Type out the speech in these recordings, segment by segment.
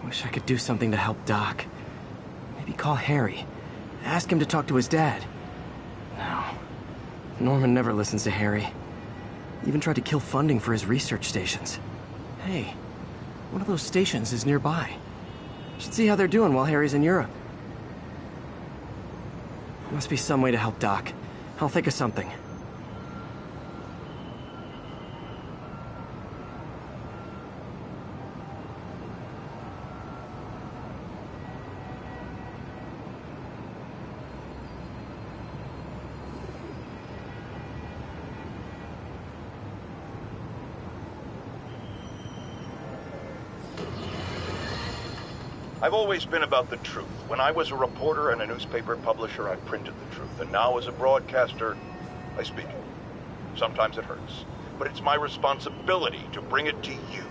Wish I could do something to help Doc. Maybe call Harry. Ask him to talk to his dad. No. Norman never listens to Harry. Even tried to kill funding for his research stations. Hey, one of those stations is nearby. Should see how they're doing while Harry's in Europe. Must be some way to help Doc. I'll think of something. I've always been about the truth. When I was a reporter and a newspaper publisher, I printed the truth. And now as a broadcaster, I speak it. Sometimes it hurts. But it's my responsibility to bring it to you.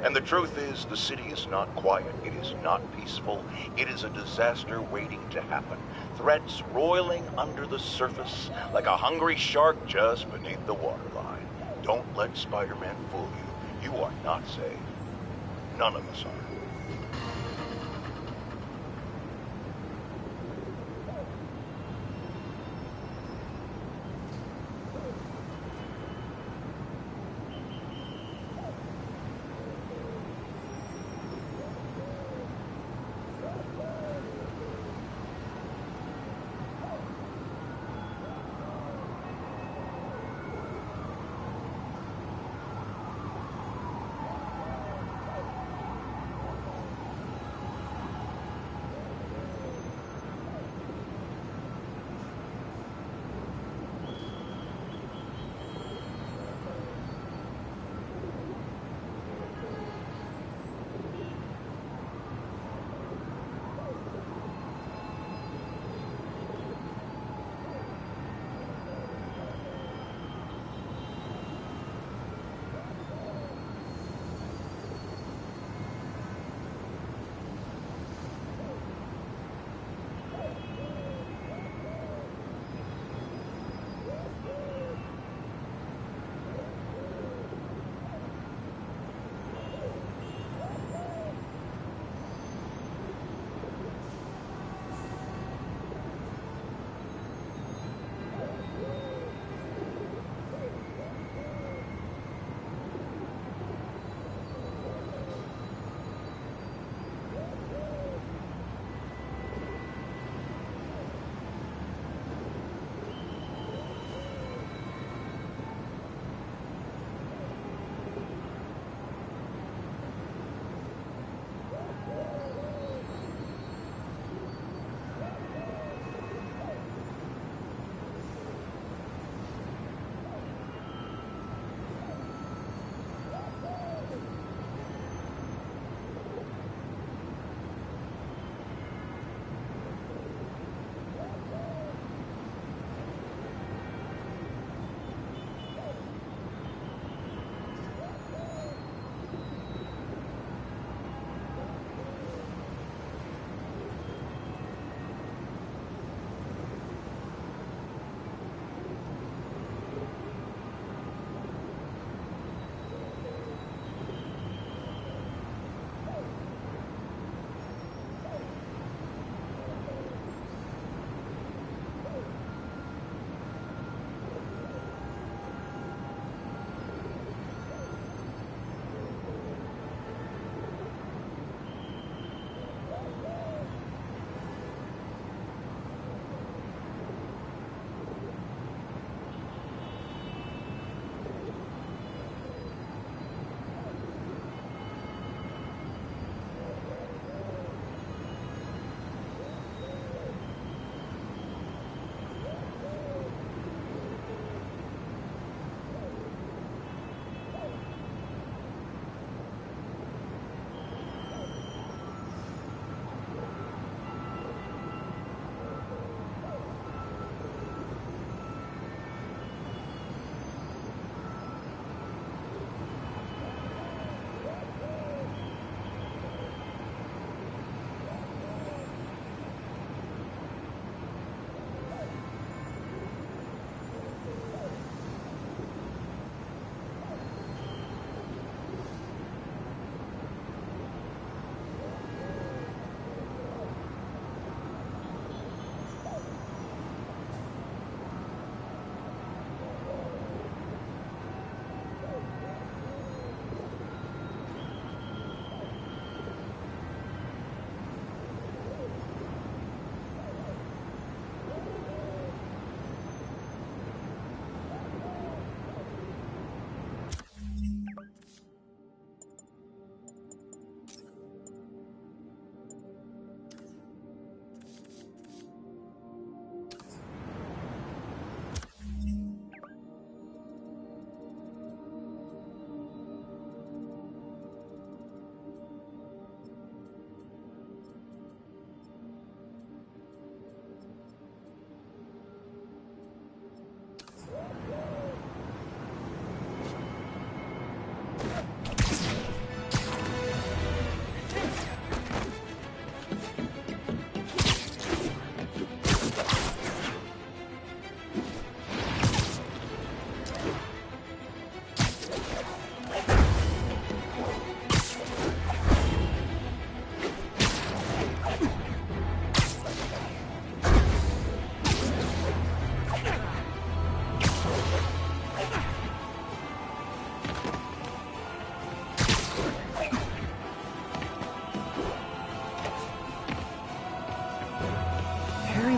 And the truth is, the city is not quiet. It is not peaceful. It is a disaster waiting to happen. Threats roiling under the surface like a hungry shark just beneath the waterline. Don't let Spider-Man fool you. You are not safe. None of us are.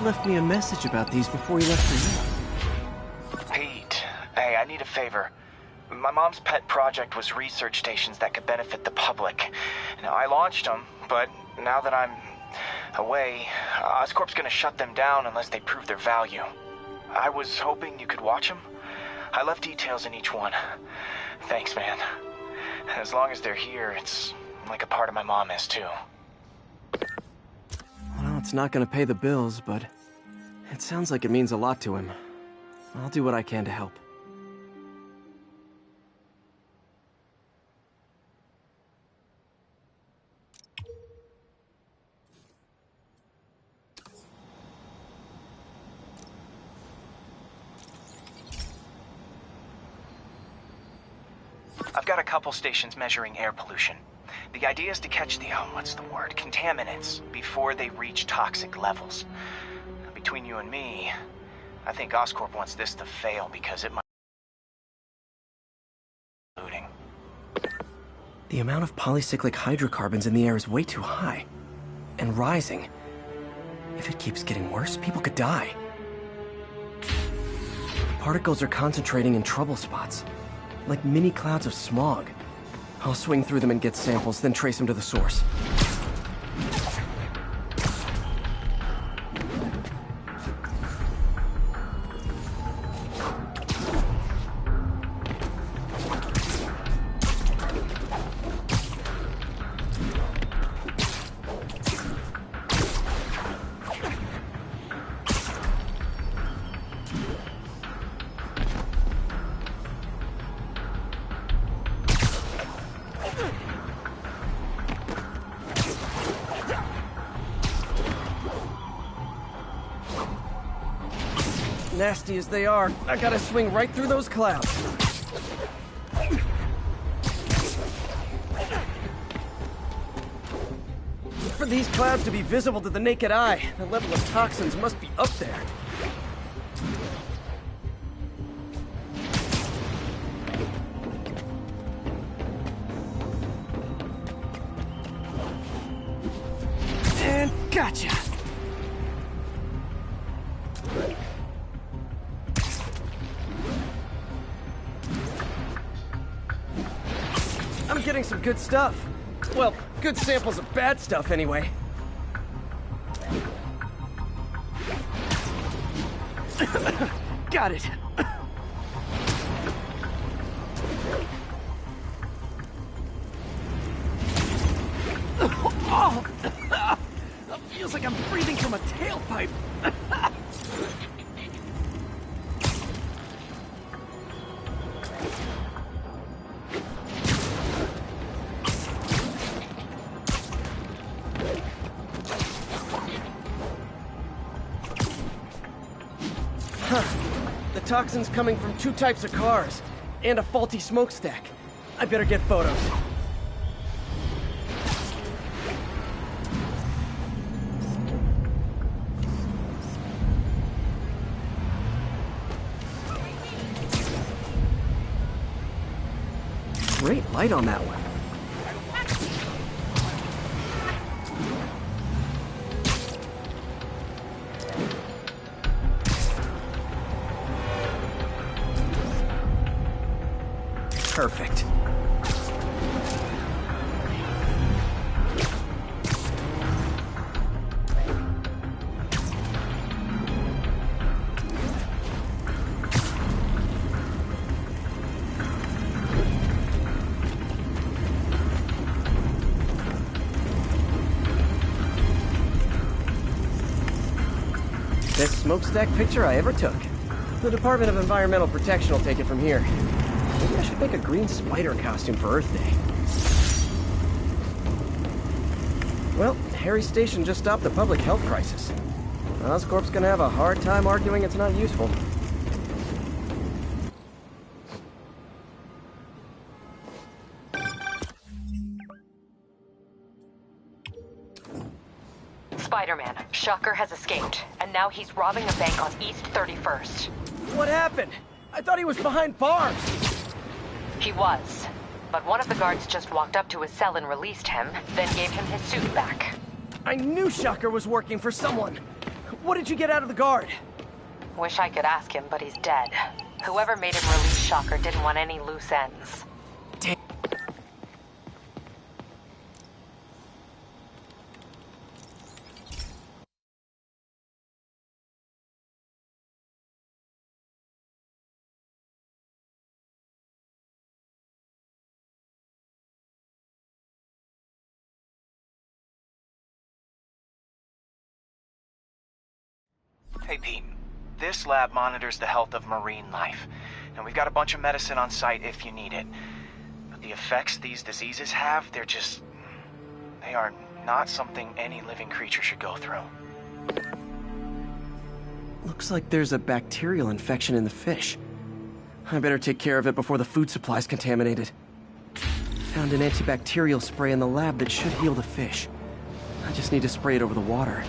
left me a message about these before he left for you. Pete, hey, I need a favor. My mom's pet project was research stations that could benefit the public. Now, I launched them, but now that I'm away, Oscorp's gonna shut them down unless they prove their value. I was hoping you could watch them. I left details in each one. Thanks, man. As long as they're here, it's like a part of my mom is, too. Well, it's not gonna pay the bills, but it sounds like it means a lot to him. I'll do what I can to help. I've got a couple stations measuring air pollution. The idea is to catch the, contaminants before they reach toxic levels. Between you and me, I think Oscorp wants this to fail because it might be polluting. The amount of polycyclic hydrocarbons in the air is way too high. And rising. If it keeps getting worse, people could die. The particles are concentrating in trouble spots. Like mini clouds of smog. I'll swing through them and get samples, then trace them to the source. Nasty as they are, I gotta swing right through those clouds. For these clouds to be visible to the naked eye, the level of toxins must be up there. And gotcha! I'm getting some good stuff. Well, good samples of bad stuff, anyway. Got it. Oh, feels like I'm breathing from a tailpipe. The toxin's coming from two types of cars, and a faulty smokestack. I better get photos. Great light on that one. Perfect. Best smokestack picture I ever took. The Department of Environmental Protection will take it from here. Maybe I should make a green spider costume for Earth Day. Well, Harry's station just stopped the public health crisis. Oscorp's gonna have a hard time arguing it's not useful. Spider-Man, Shocker has escaped, and now he's robbing a bank on East 31st. What happened? I thought he was behind bars! He was, but one of the guards just walked up to his cell and released him, then gave him his suit back. I knew Shocker was working for someone. What did you get out of the guard? Wish I could ask him, but he's dead. Whoever made him release Shocker didn't want any loose ends. Damn. Hey, Pete. This lab monitors the health of marine life, and we've got a bunch of medicine on site if you need it. But the effects these diseases have, they are not something any living creature should go through. Looks like there's a bacterial infection in the fish. I better take care of it before the food supply's contaminated. Found an antibacterial spray in the lab that should heal the fish. I just need to spray it over the water.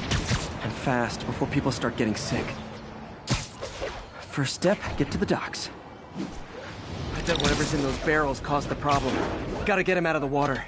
And fast, before people start getting sick. First step, get to the docks. I bet whatever's in those barrels caused the problem. Gotta get him out of the water.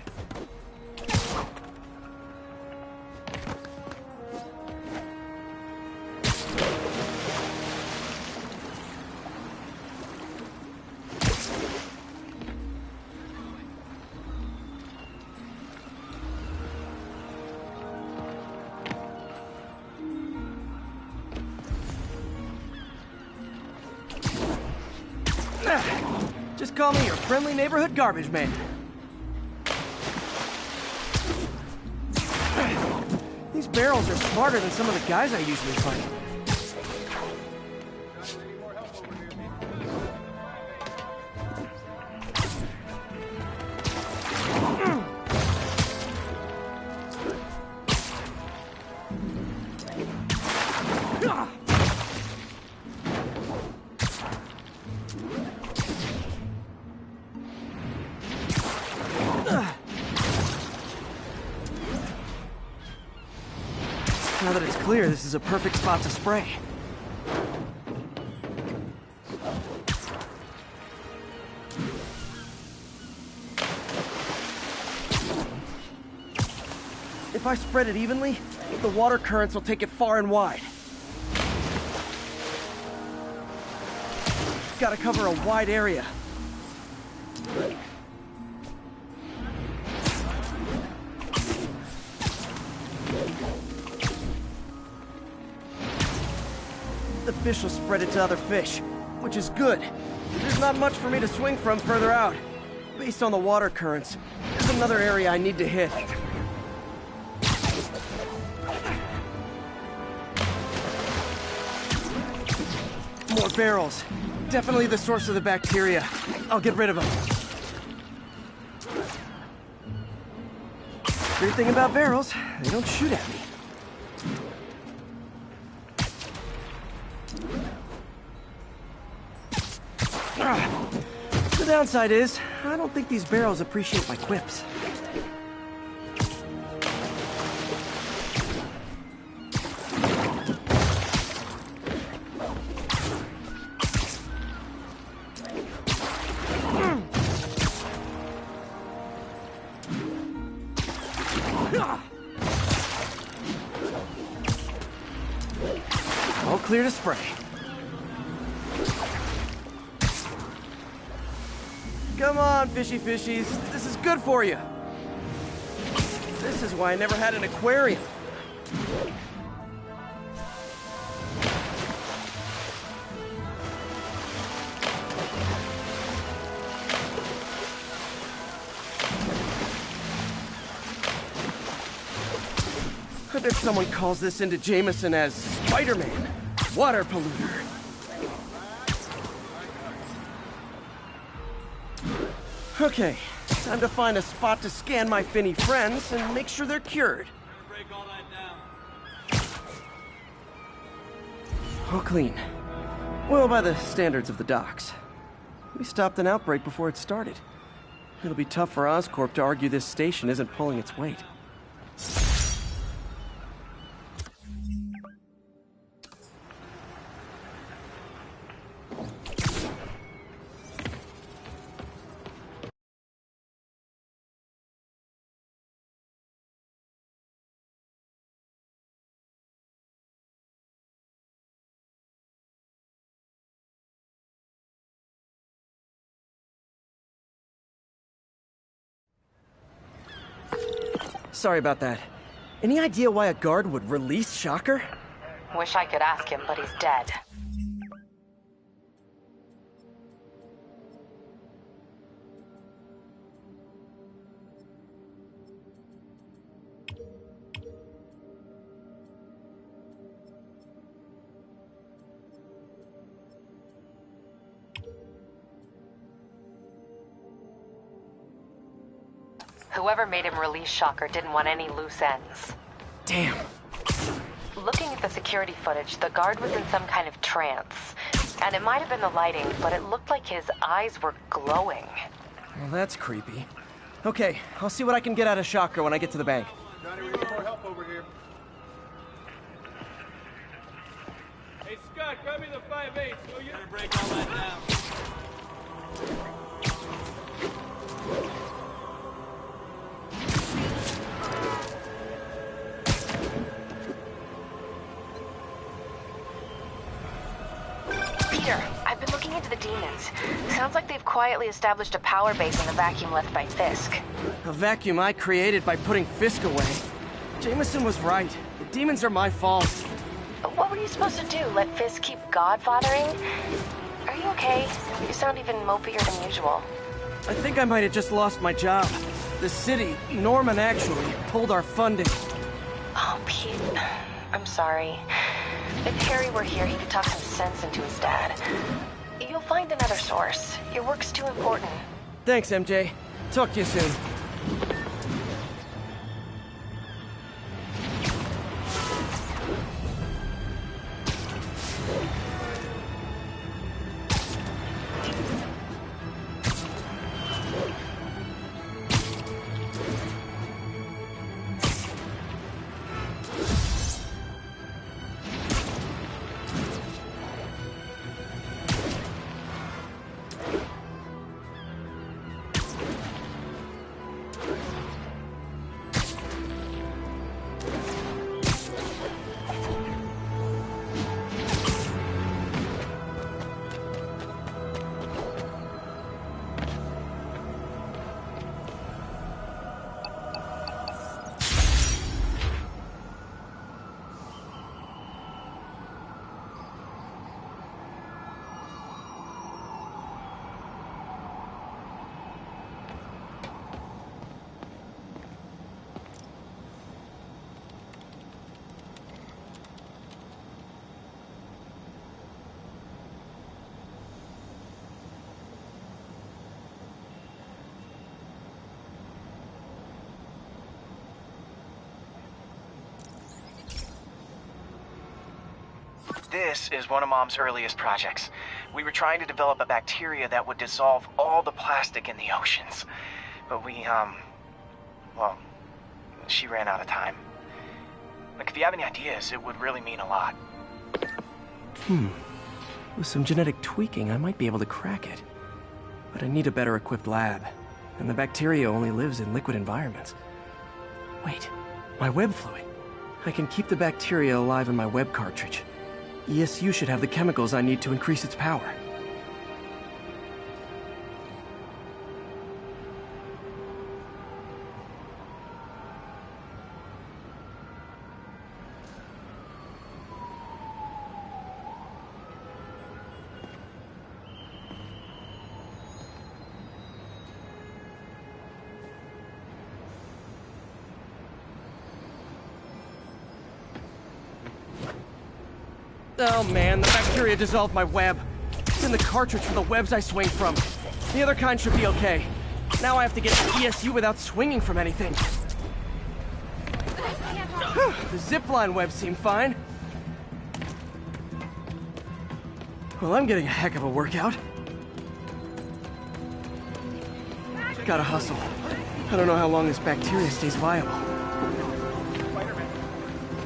Just call me your friendly neighborhood garbage man. These barrels are smarter than some of the guys I usually fight. Now that it's clear, this is a perfect spot to spray. If I spread it evenly, the water currents will take it far and wide. Gotta cover a wide area. The fish will spread it to other fish, which is good. There's not much for me to swing from further out. Based on the water currents, there's another area I need to hit. More barrels. Definitely the source of the bacteria. I'll get rid of them. Great thing about barrels, they don't shoot at me. The downside is, I don't think these barrels appreciate my quips. All clear to spray. Come on, fishy fishies. This is good for you. This is why I never had an aquarium. I bet someone calls this into Jameson as Spider-Man, water polluter. Okay, time to find a spot to scan my finny friends and make sure they're cured. All clean. Well, by the standards of the docks. We stopped an outbreak before it started. It'll be tough for Oscorp to argue this station isn't pulling its weight. Sorry about that. Any idea why a guard would release Shocker? Wish I could ask him, but he's dead. Whoever made him release Shocker didn't want any loose ends. Damn. Looking at the security footage, the guard was in some kind of trance. And it might have been the lighting, but it looked like his eyes were glowing. Well, that's creepy. Okay, I'll see what I can get out of Shocker when I get to the bank. Johnny, we need more help over here. Hey, Scott, grab me the 5/8. Oh, you gotta break all that down. Peter, I've been looking into the demons. Sounds like they've quietly established a power base in the vacuum left by Fisk. A vacuum I created by putting Fisk away. Jameson was right. The demons are my fault. What were you supposed to do? Let Fisk keep godfathering? Are you okay? You sound even mopier than usual. I think I might have just lost my job. The city, Norman actually, pulled our funding. Oh, Pete. I'm sorry. If Harry were here, he could talk some sense into his dad. You'll find another source. Your work's too important. Thanks, MJ. Talk to you soon. This is one of Mom's earliest projects. We were trying to develop a bacteria that would dissolve all the plastic in the oceans. But well, she ran out of time. Look, if you have any ideas, it would really mean a lot. With some genetic tweaking, I might be able to crack it. But I need a better equipped lab. And the bacteria only lives in liquid environments. Wait, my web fluid. I can keep the bacteria alive in my web cartridge. ESU should have the chemicals I need to increase its power. Oh man, the bacteria dissolved my web. It's in the cartridge for the webs I swing from. The other kind should be okay. Now I have to get ESU without swinging from anything. The zipline webs seem fine. Well, I'm getting a heck of a workout. Gotta hustle. I don't know how long this bacteria stays viable.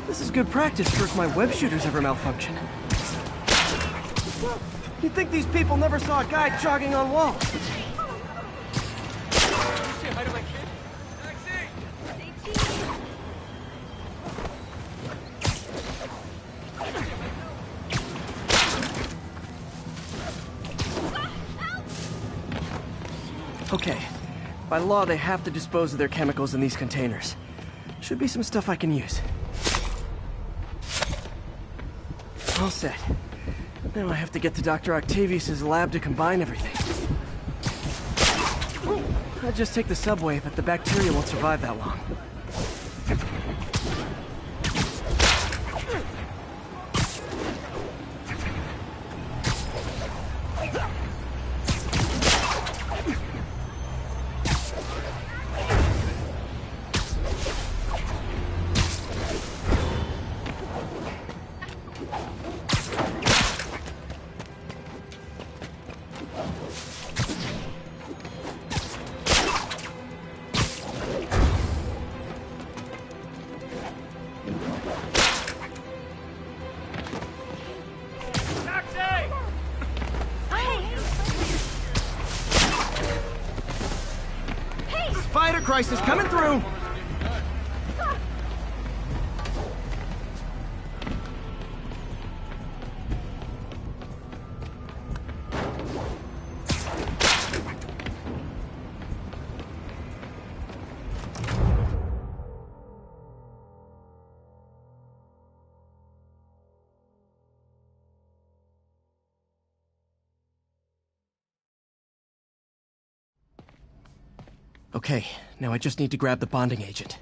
This is good practice for if my web shooters ever malfunction. You'd think these people never saw a guy jogging on walls. Okay. By law, they have to dispose of their chemicals in these containers. Should be some stuff I can use. All set. Now I have to get to Dr. Octavius's lab to combine everything. I'll just take the subway, but the bacteria won't survive that long. Spider crisis coming through! Okay, now I just need to grab the bonding agent.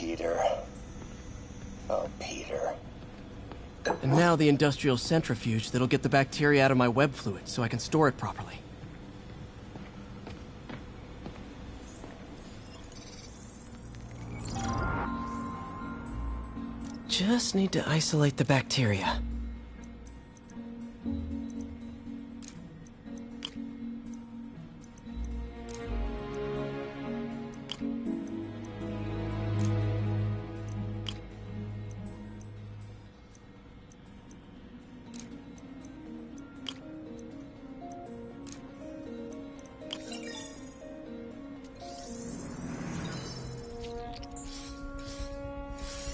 Peter. Oh, Peter. And now the industrial centrifuge that'll get the bacteria out of my web fluid so I can store it properly. Just need to isolate the bacteria.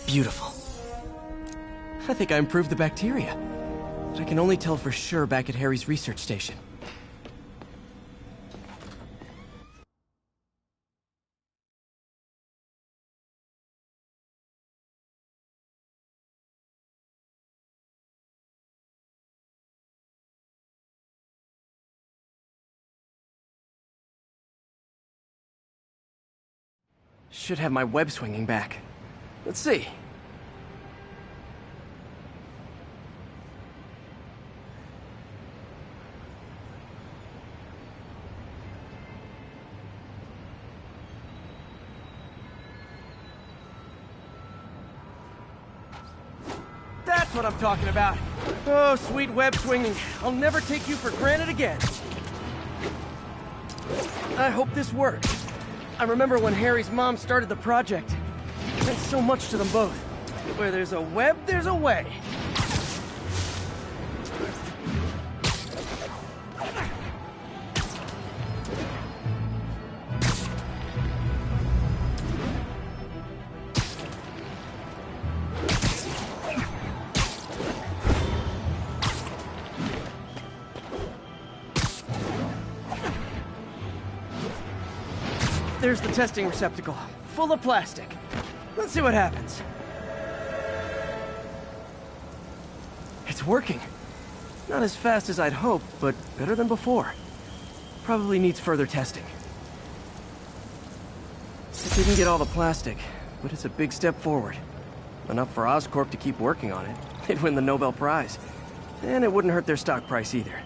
Beautiful. I think I improved the bacteria. But I can only tell for sure back at Harry's research station. Should have my web swinging back. Let's see. That's what I'm talking about. Oh, sweet web swinging. I'll never take you for granted again. I hope this works. I remember when Harry's mom started the project. It meant so much to them both. Where there's a web, there's a way. There's the testing receptacle, full of plastic. Let's see what happens. It's working. Not as fast as I'd hoped, but better than before. Probably needs further testing. It didn't get all the plastic, but it's a big step forward. Enough for Oscorp to keep working on it. They'd win the Nobel Prize. And it wouldn't hurt their stock price either.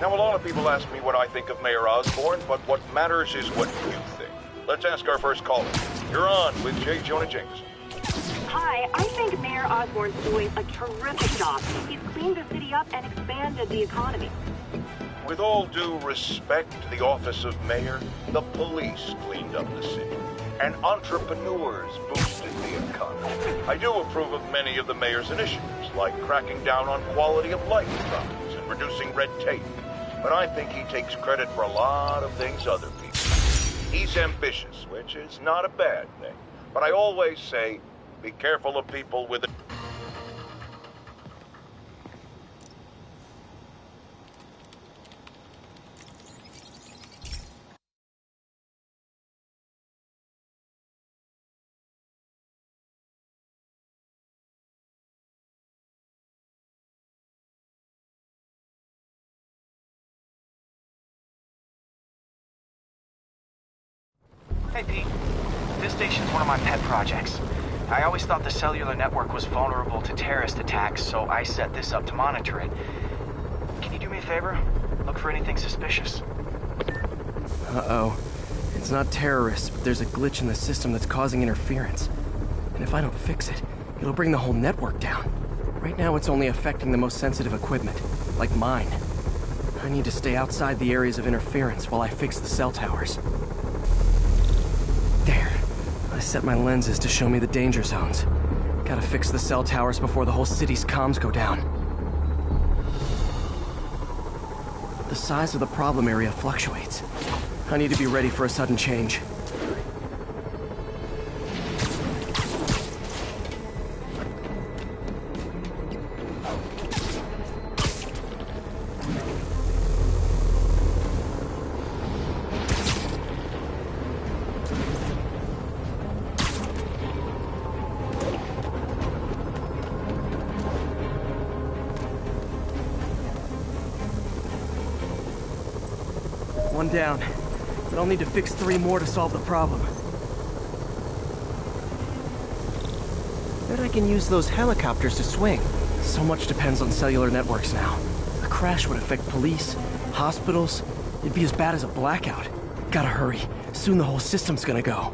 Now, a lot of people ask me what I think of Mayor Osborn, but what matters is what you think. Let's ask our first caller. You're on with J. Jonah Jameson. Hi, I think Mayor Osborn's doing a terrific job. He's cleaned the city up and expanded the economy. With all due respect to the office of mayor, the police cleaned up the city, and entrepreneurs boosted the economy. I do approve of many of the mayor's initiatives, like cracking down on quality of life problems and reducing red tape. But I think he takes credit for a lot of things other people. He's ambitious, which is not a bad thing. But I always say, be careful of people with a... Hey, Pete. This station's one of my pet projects. I always thought the cellular network was vulnerable to terrorist attacks, so I set this up to monitor it. Can you do me a favor? Look for anything suspicious. Uh-oh. It's not terrorists, but there's a glitch in the system that's causing interference. And if I don't fix it, it'll bring the whole network down. Right now, it's only affecting the most sensitive equipment, like mine. I need to stay outside the areas of interference while I fix the cell towers. There. I set my lenses to show me the danger zones. Gotta fix the cell towers before the whole city's comms go down. The size of the problem area fluctuates. I need to be ready for a sudden change. One down. But I'll need to fix 3 more to solve the problem. Bet I can use those helicopters to swing. So much depends on cellular networks now. A crash would affect police, hospitals. It'd be as bad as a blackout. Gotta hurry. Soon the whole system's gonna go.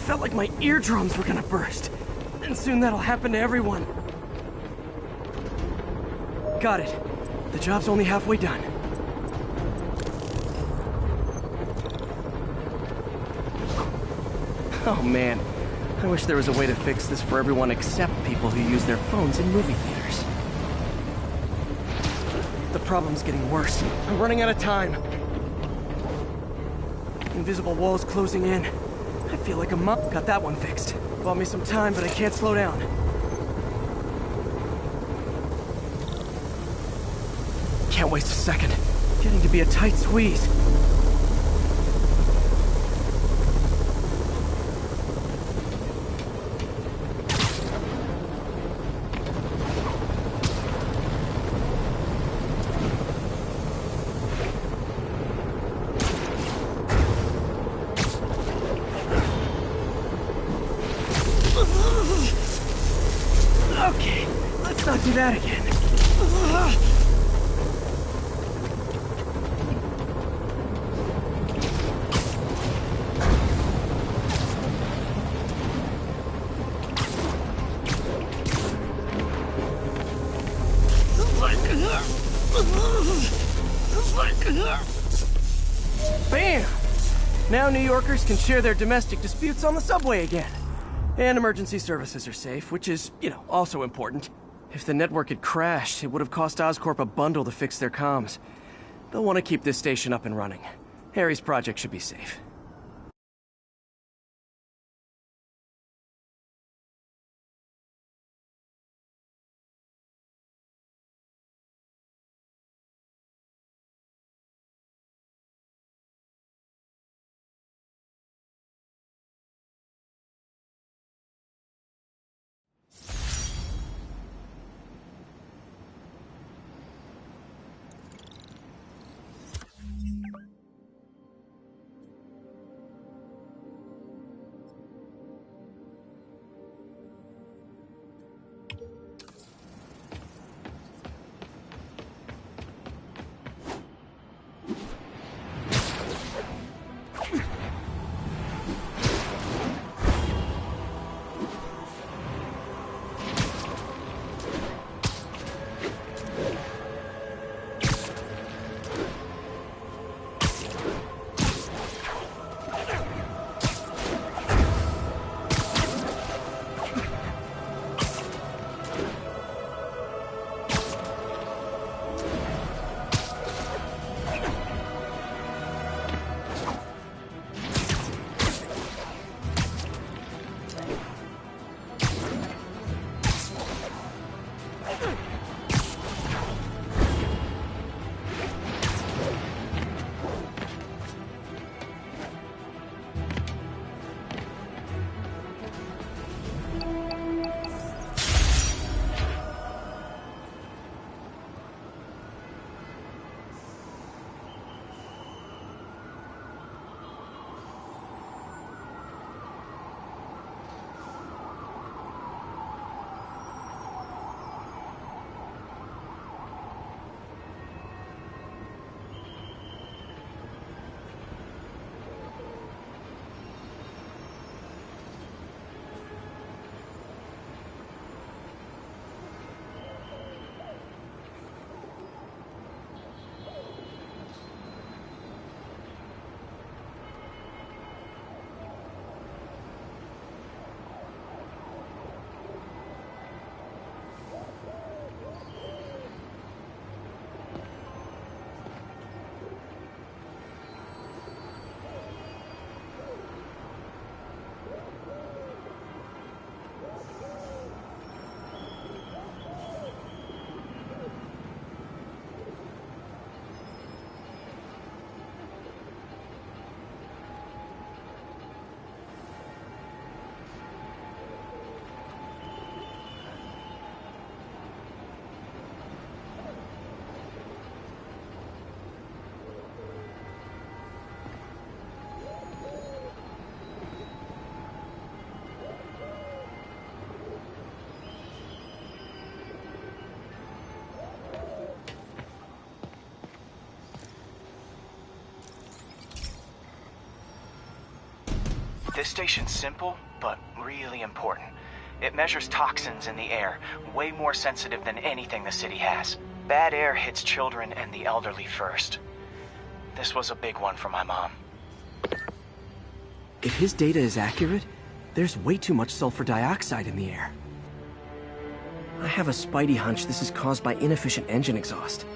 Felt like my eardrums were gonna burst. And soon that'll happen to everyone. Got it. the job's only halfway done. Oh man, I wish there was a way to fix this for everyone except people who use their phones in movie theaters. The problem's getting worse. I'm running out of time. Invisible walls closing in. I feel like a mop. Got that one fixed. Bought me some time, but I can't slow down. Can't waste a second. Getting to be a tight squeeze. Okay, let's not do that again. Bam! Now New Yorkers can share their domestic disputes on the subway again. And emergency services are safe, which is, also important. If the network had crashed, it would have cost Oscorp a bundle to fix their comms. They'll want to keep this station up and running. Harry's project should be safe. This station's simple, but really important. It measures toxins in the air, way more sensitive than anything the city has. Bad air hits children and the elderly first. This was a big one for my mom. If his data is accurate, there's way too much sulfur dioxide in the air. I have a spidey hunch this is caused by inefficient engine exhaust.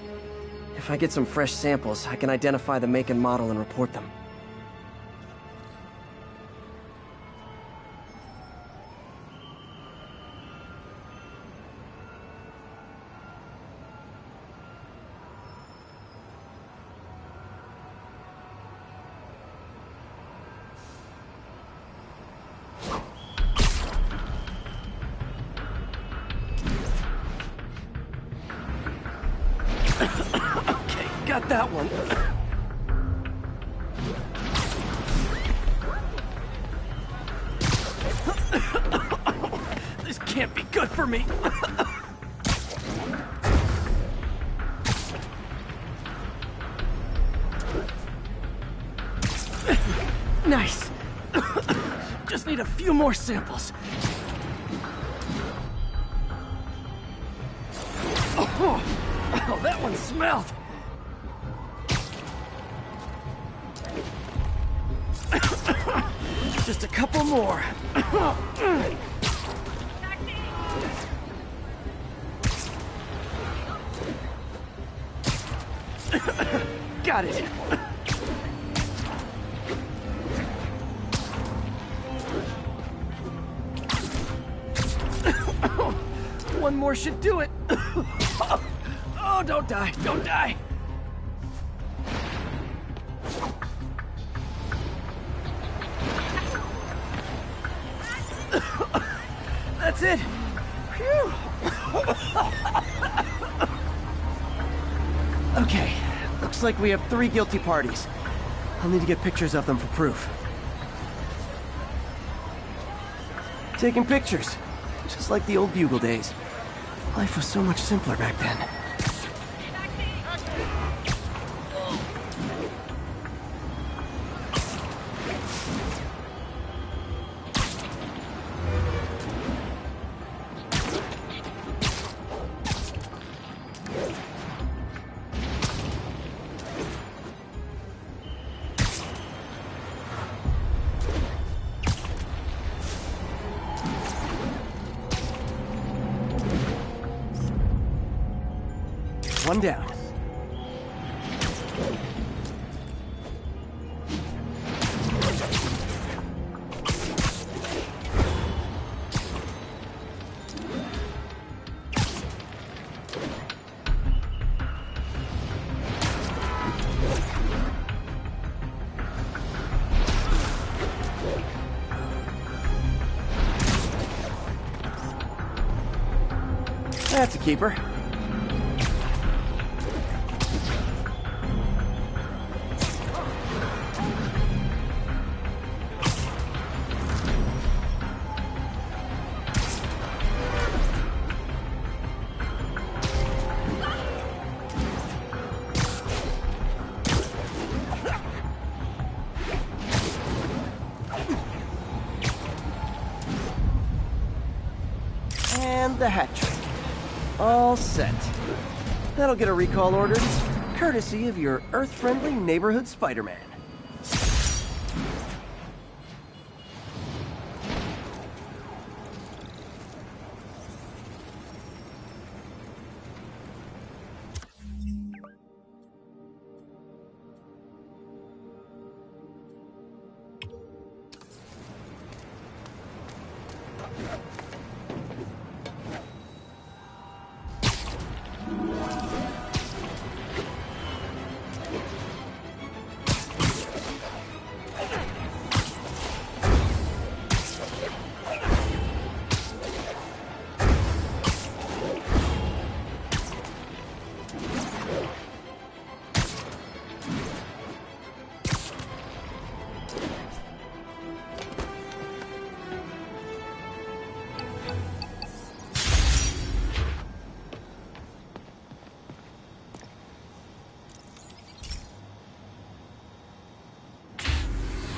If I get some fresh samples, I can identify the make and model and report them. Got that one. This can't be good for me. Nice. Just need a few more samples. Oh, that one smelled. Just a couple more. Got it. One more should do it. Oh, don't die, don't die. That's it. Phew. Okay, looks like we have 3 guilty parties. I'll need to get pictures of them for proof. Taking pictures, just like the old Bugle days. Life was so much simpler back then. One down. That's a keeper. And the hat trick. All set. That'll get a recall ordered, courtesy of your Earth-friendly neighborhood Spider-Man.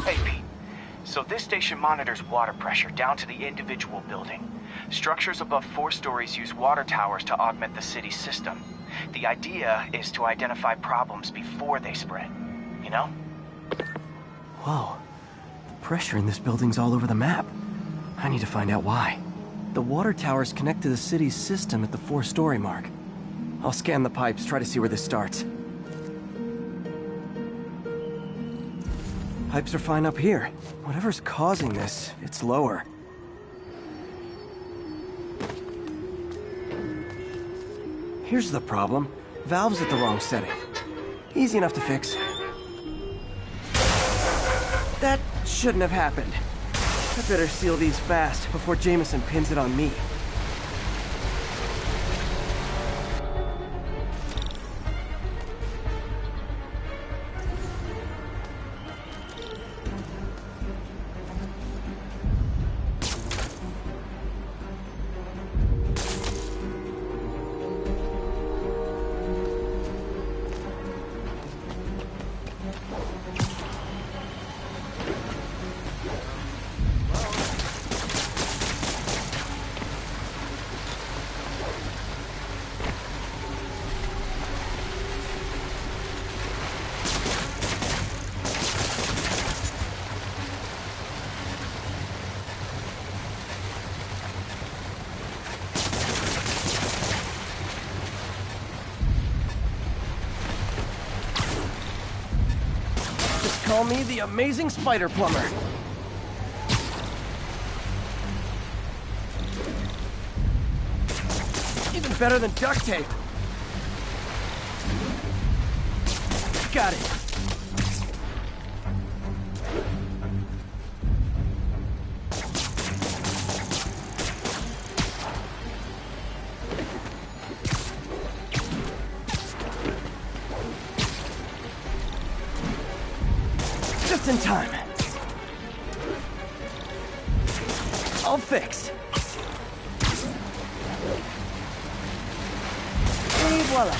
Hey, Pete. So this station monitors water pressure down to the individual building. Structures above 4 stories use water towers to augment the city's system. The idea is to identify problems before they spread, you know? Whoa. The pressure in this building's all over the map. I need to find out why. The water towers connect to the city's system at the 4-story mark. I'll scan the pipes, try to see where this starts. Pipes are fine up here. Whatever's causing this, it's lower. Here's the problem. Valve's at the wrong setting. Easy enough to fix. That shouldn't have happened. I better seal these fast before Jameson pins it on me. Call me the amazing spider plumber. Even better than duct tape. Got it. Just in time. All fixed. Et voila.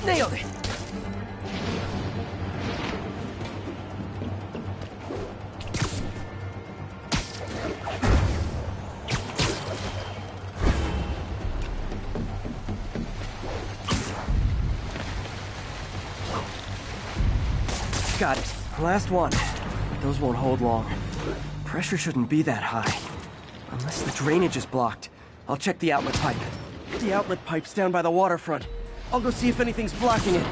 Nailed it. Got it. Last one. Those won't hold long. Pressure shouldn't be that high. Unless the drainage is blocked. I'll check the outlet pipe. The outlet pipe's down by the waterfront. I'll go see if anything's blocking it.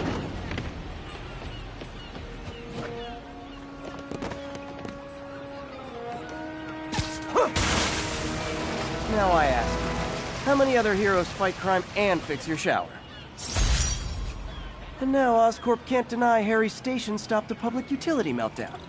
Now I ask, how many other heroes fight crime and fix your shower? And now Oscorp can't deny Harry's station stopped a public utility meltdown.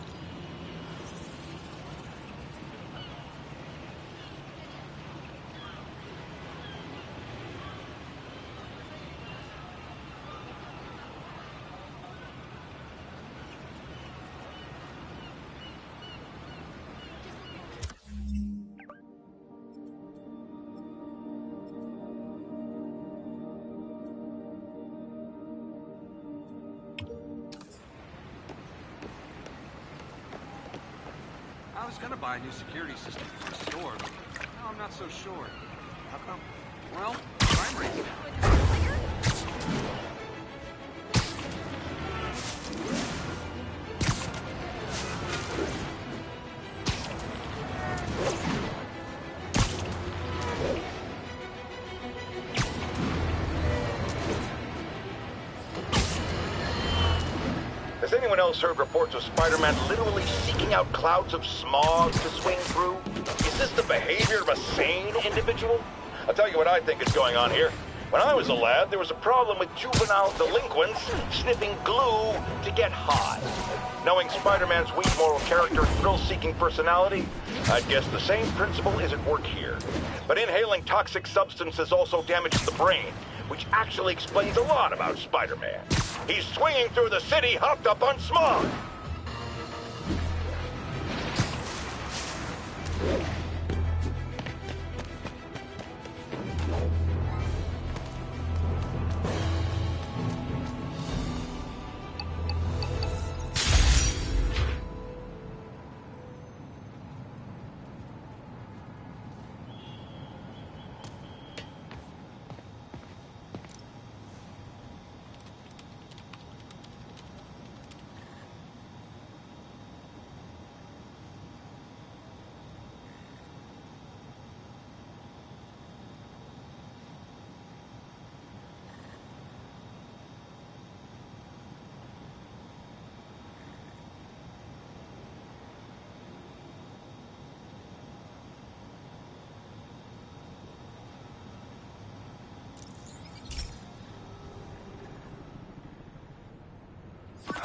I was gonna buy a new security system for the store, but now I'm not so sure. How come? Well, crime rate's down. Has anyone else heard reports of Spider-Man literally seeking out clouds of smog to swing through? Is this the behavior of a sane individual? I'll tell you what I think is going on here. When I was a lad, there was a problem with juvenile delinquents sniffing glue to get high. Knowing Spider-Man's weak moral character and thrill-seeking personality, I'd guess the same principle is at work here. But inhaling toxic substances also damages the brain, which actually explains a lot about Spider-Man. He's swinging through the city hopped up on smog.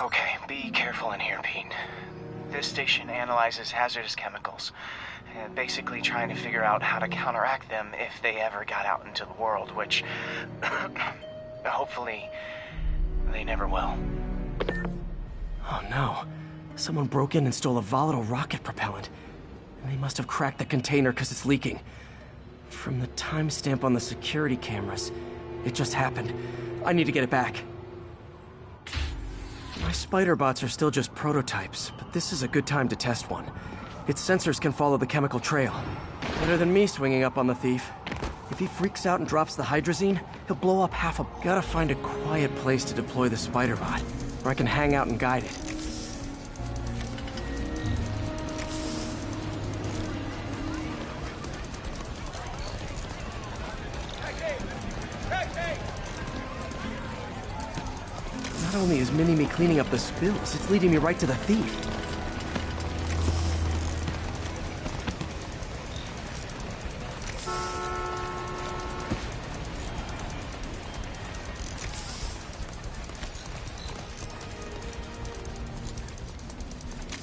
Okay, be careful in here, Pete. This station analyzes hazardous chemicals, basically trying to figure out how to counteract them if they ever got out into the world, which hopefully they never will. Oh no. Someone broke in and stole a volatile rocket propellant. And they must have cracked the container because it's leaking. From the timestamp on the security cameras, it just happened. I need to get it back. My spider bots are still just prototypes, but this is a good time to test one. Its sensors can follow the chemical trail. Better than me swinging up on the thief. If he freaks out and drops the hydrazine, he'll blow up half a... Gotta find a quiet place to deploy the spider bot, where I can hang out and guide it. Not only is Mini-Me cleaning up the spills, it's leading me right to the thief.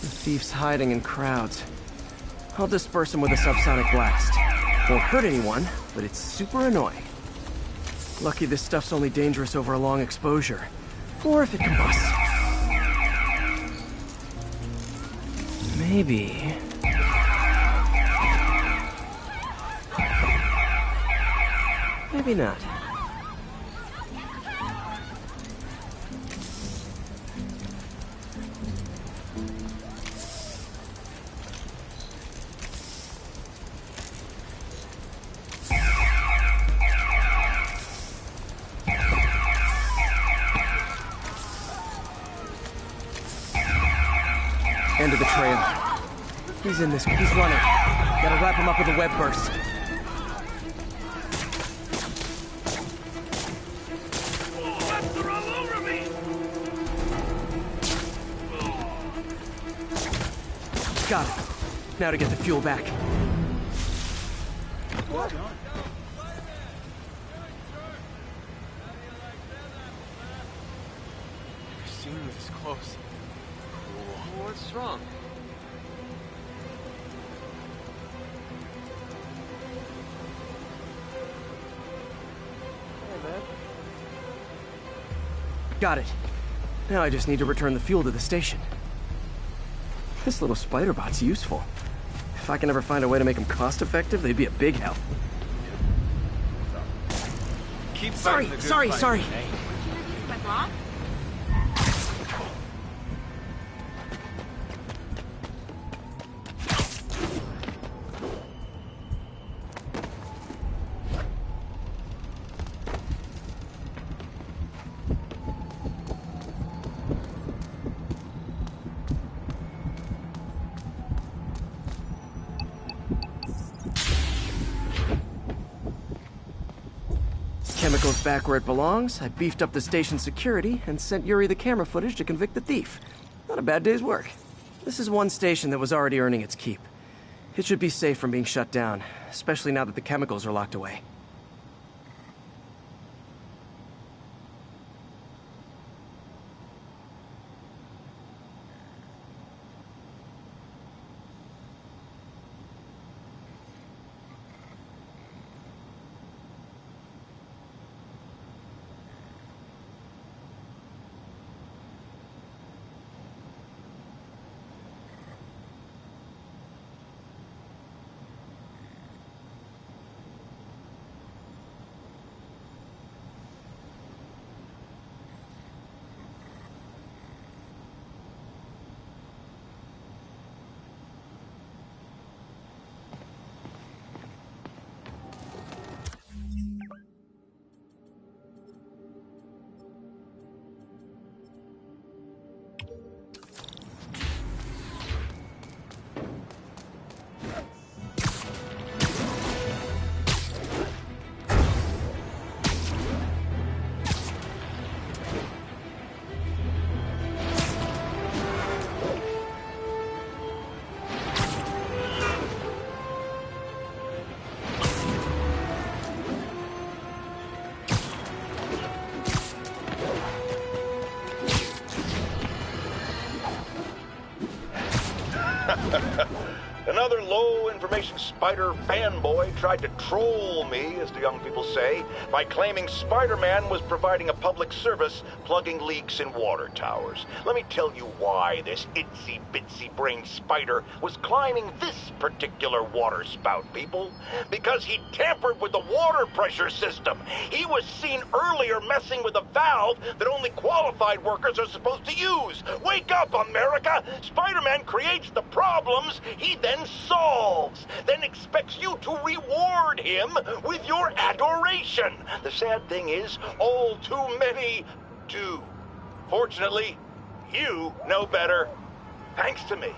The thief's hiding in crowds. I'll disperse him with a subsonic blast. Won't hurt anyone, but it's super annoying. Lucky this stuff's only dangerous over a long exposure. Or if it combusts. Maybe... maybe not. End of the trail. He's in this. He's running. Gotta wrap him up with a web burst. They're all over me! Got it. Now to get the fuel back. What? Never seen you this close. Cool. What's wrong? Hey, man. Got it. Now I just need to return the fuel to the station. This little spider bot's useful. If I can ever find a way to make them cost-effective, they'd be a big help. Keep Sorry, fighting the good sorry, fight, sorry. eh? Went wrong? Chemicals back where it belongs, I beefed up the station security and sent Yuri the camera footage to convict the thief. Not a bad day's work. This is one station that was already earning its keep. It should be safe from being shut down, especially now that the chemicals are locked away. Another low-information Spider fanboy tried to troll me, as the young people say, by claiming Spider-Man was providing a public service plugging leaks in water towers. Let me tell you why this itsy-bitsy-brained spider was climbing this particular water spout, people. Because he tampered with the water pressure system. He was seen earlier messing with a valve that only qualified workers are supposed to use. Wake up, America! Spider-Man creates the problems he then solves, then expects you to reward him with your adoration. The sad thing is, all too many do. Fortunately, you know better, thanks to me.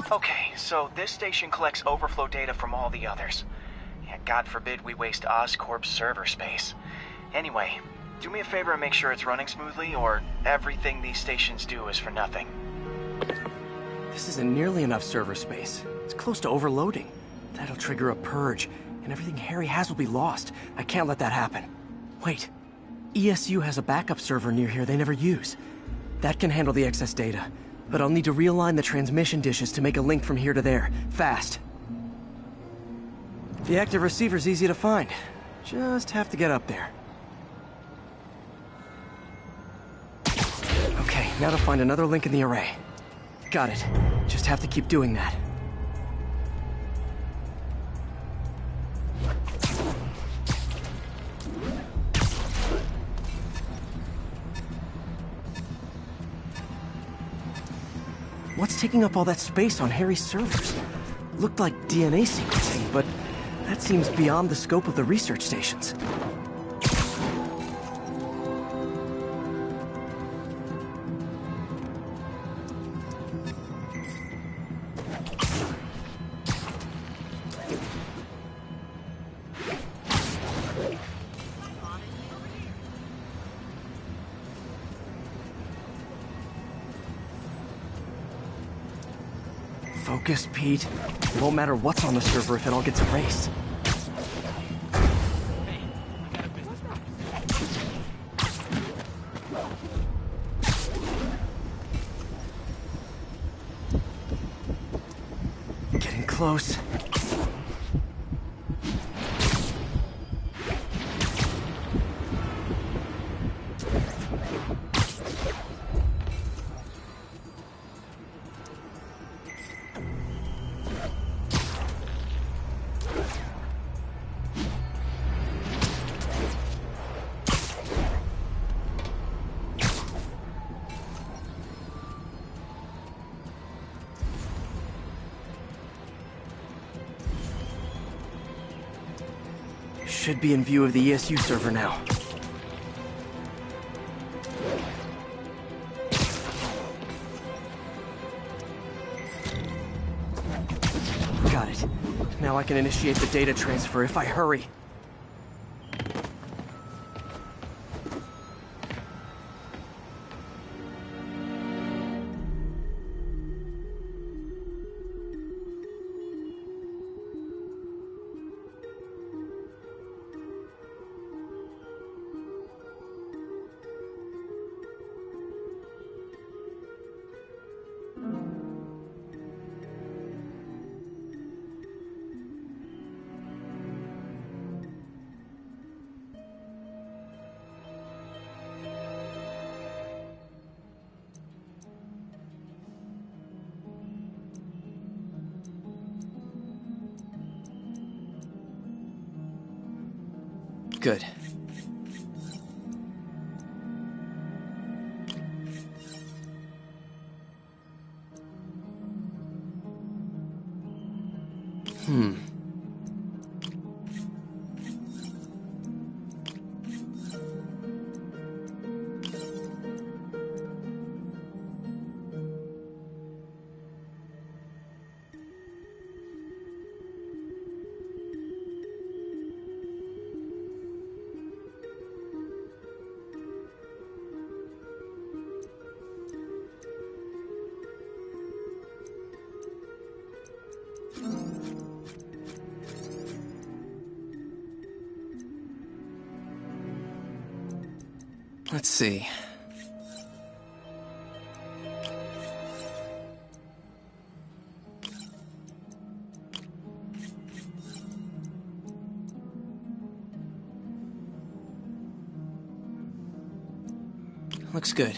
Okay, so this station collects overflow data from all the others. Yeah, God forbid we waste Oscorp's server space. Anyway, do me a favor and make sure it's running smoothly, or everything these stations do is for nothing. This isn't nearly enough server space. It's close to overloading. That'll trigger a purge, and everything Harry has will be lost. I can't let that happen. Wait. ESU has a backup server near here they never use. That can handle the excess data. But I'll need to realign the transmission dishes to make a link from here to there, fast. The active receiver's easy to find. Just have to get up there. Okay, now to find another link in the array. Got it. Just have to keep doing that. What's taking up all that space on Harry's servers? Looked like DNA sequencing, but that seems beyond the scope of the research stations. Focus, Pete. It won't matter what's on the server if it all gets erased. Getting close. Should be in view of the ESU server now. Got it. Now I can initiate the data transfer if I hurry. Good. Let's see. Looks good.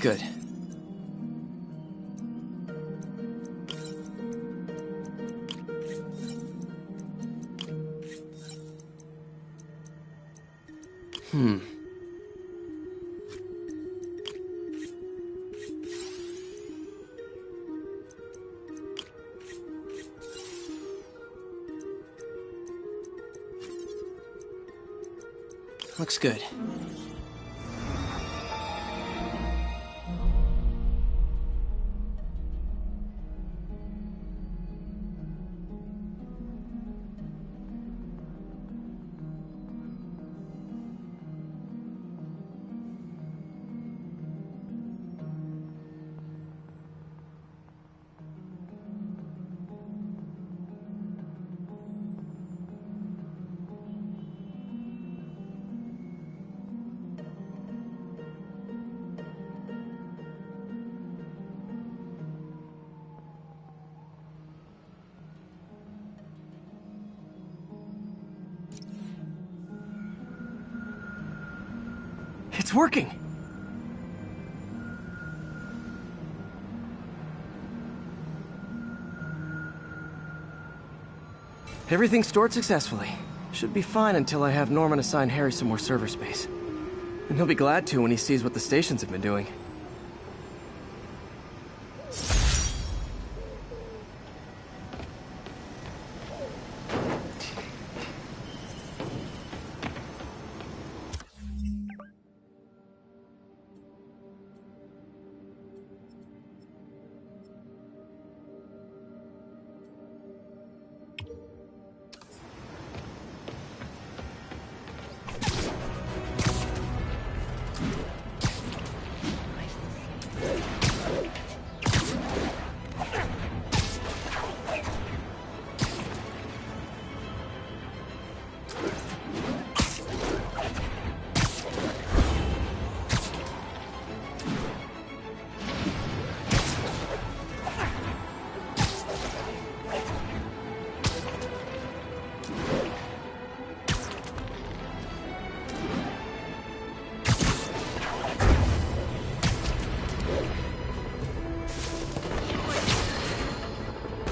Good. Looks good. It's working! Everything's stored successfully. Should be fine until I have Norman assign Harry some more server space. And he'll be glad to when he sees what the stations have been doing.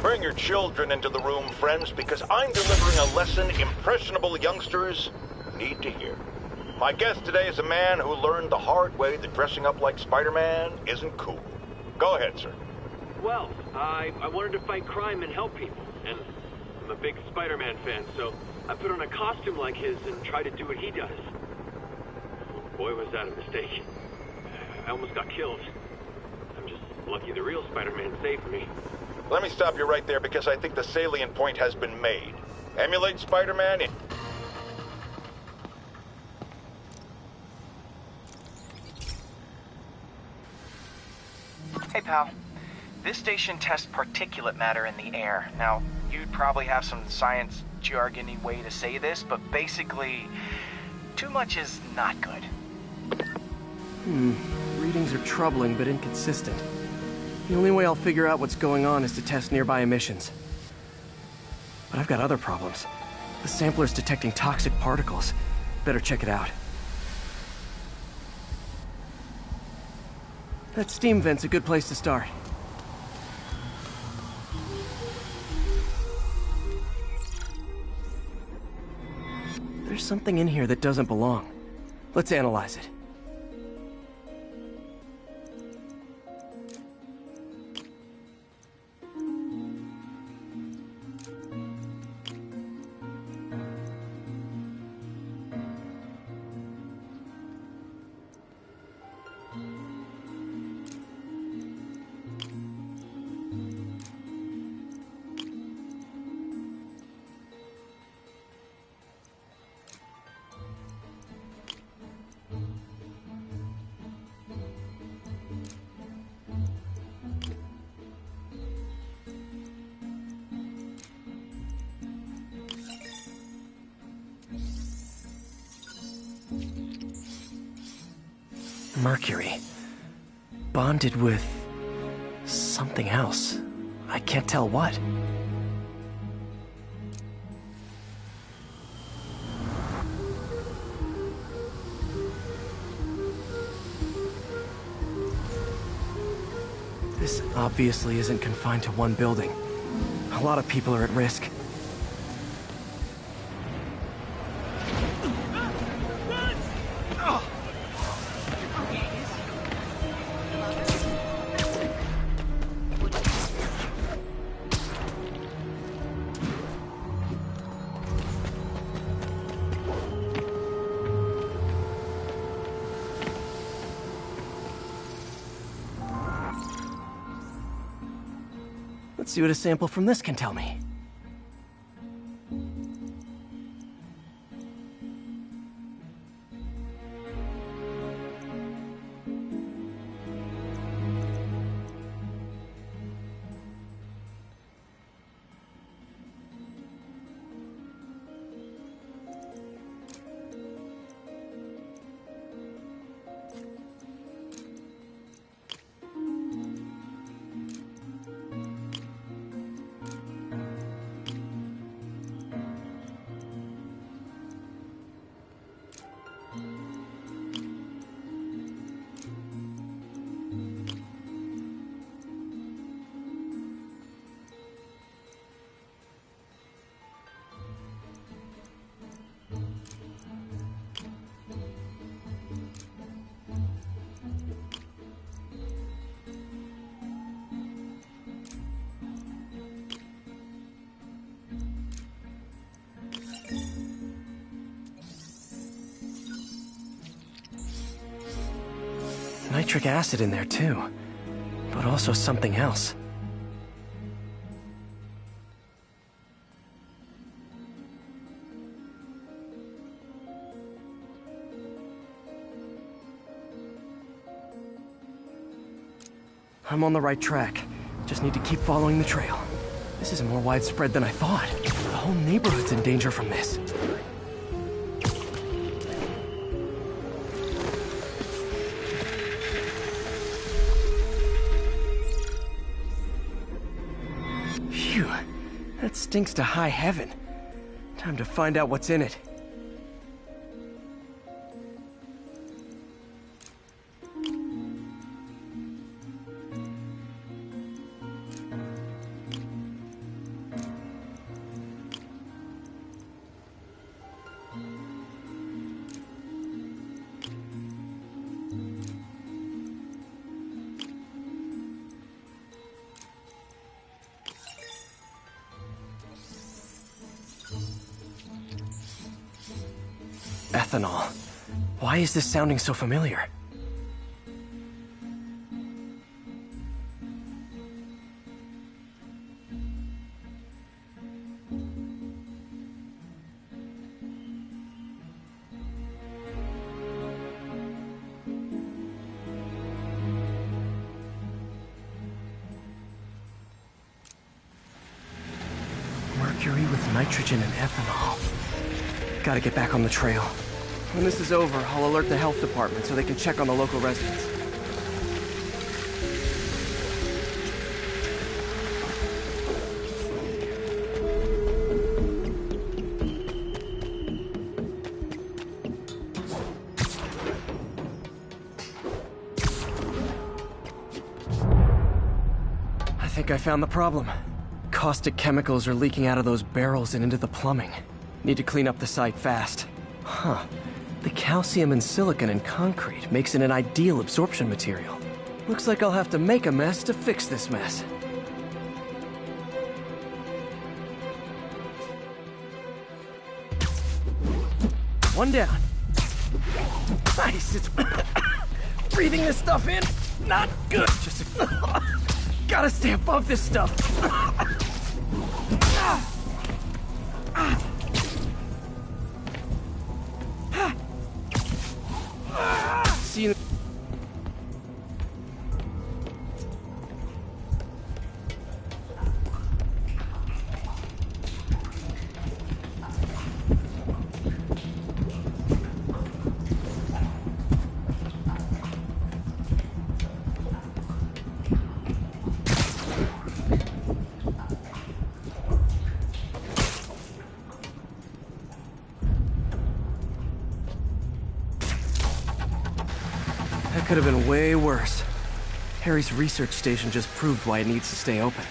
Bring your children into the room, friends, because I'm delivering a lesson impressionable youngsters need to hear. My guest today is a man who learned the hard way that dressing up like Spider-Man isn't cool. Go ahead, sir. Well, I wanted to fight crime and help people, and I'm a big Spider-Man fan, so I put on a costume like his and tried to do what he does. Boy, was that a mistake. I almost got killed. I'm just lucky the real Spider-Man saved me. Let me stop you right there because I think the salient point has been made. Emulate Spider-Man in... Hey, pal. This station tests particulate matter in the air. Now, you'd probably have some science jargony way to say this, but basically, too much is not good. Readings are troubling but inconsistent. The only way I'll figure out what's going on is to test nearby emissions. But I've got other problems. The sampler's detecting toxic particles. Better check it out. That steam vent's a good place to start. There's something in here that doesn't belong. Let's analyze it. Mercury. Bonded with... something else. I can't tell what. This obviously isn't confined to one building. A lot of people are at risk. Let's see what a sample from this can tell me. Nitric acid in there too, but also something else. I'm on the right track. Just need to keep following the trail. This is more widespread than I thought. The whole neighborhood's in danger from this. Phew, that stinks to high heaven. Time to find out what's in it. Ethanol. Why is this sounding so familiar? Mercury with nitrogen and ethanol. Gotta get back on the trail. When this is over, I'll alert the health department so they can check on the local residents. I think I found the problem. Caustic chemicals are leaking out of those barrels and into the plumbing. Need to clean up the site fast. Huh. The calcium and silicon in concrete makes it an ideal absorption material. Looks like I'll have to make a mess to fix this mess. One down. Nice, it's... breathing this stuff in, not good. Just... gotta stay above this stuff. See you. could have been way worse. Harry's research station just proved why it needs to stay open.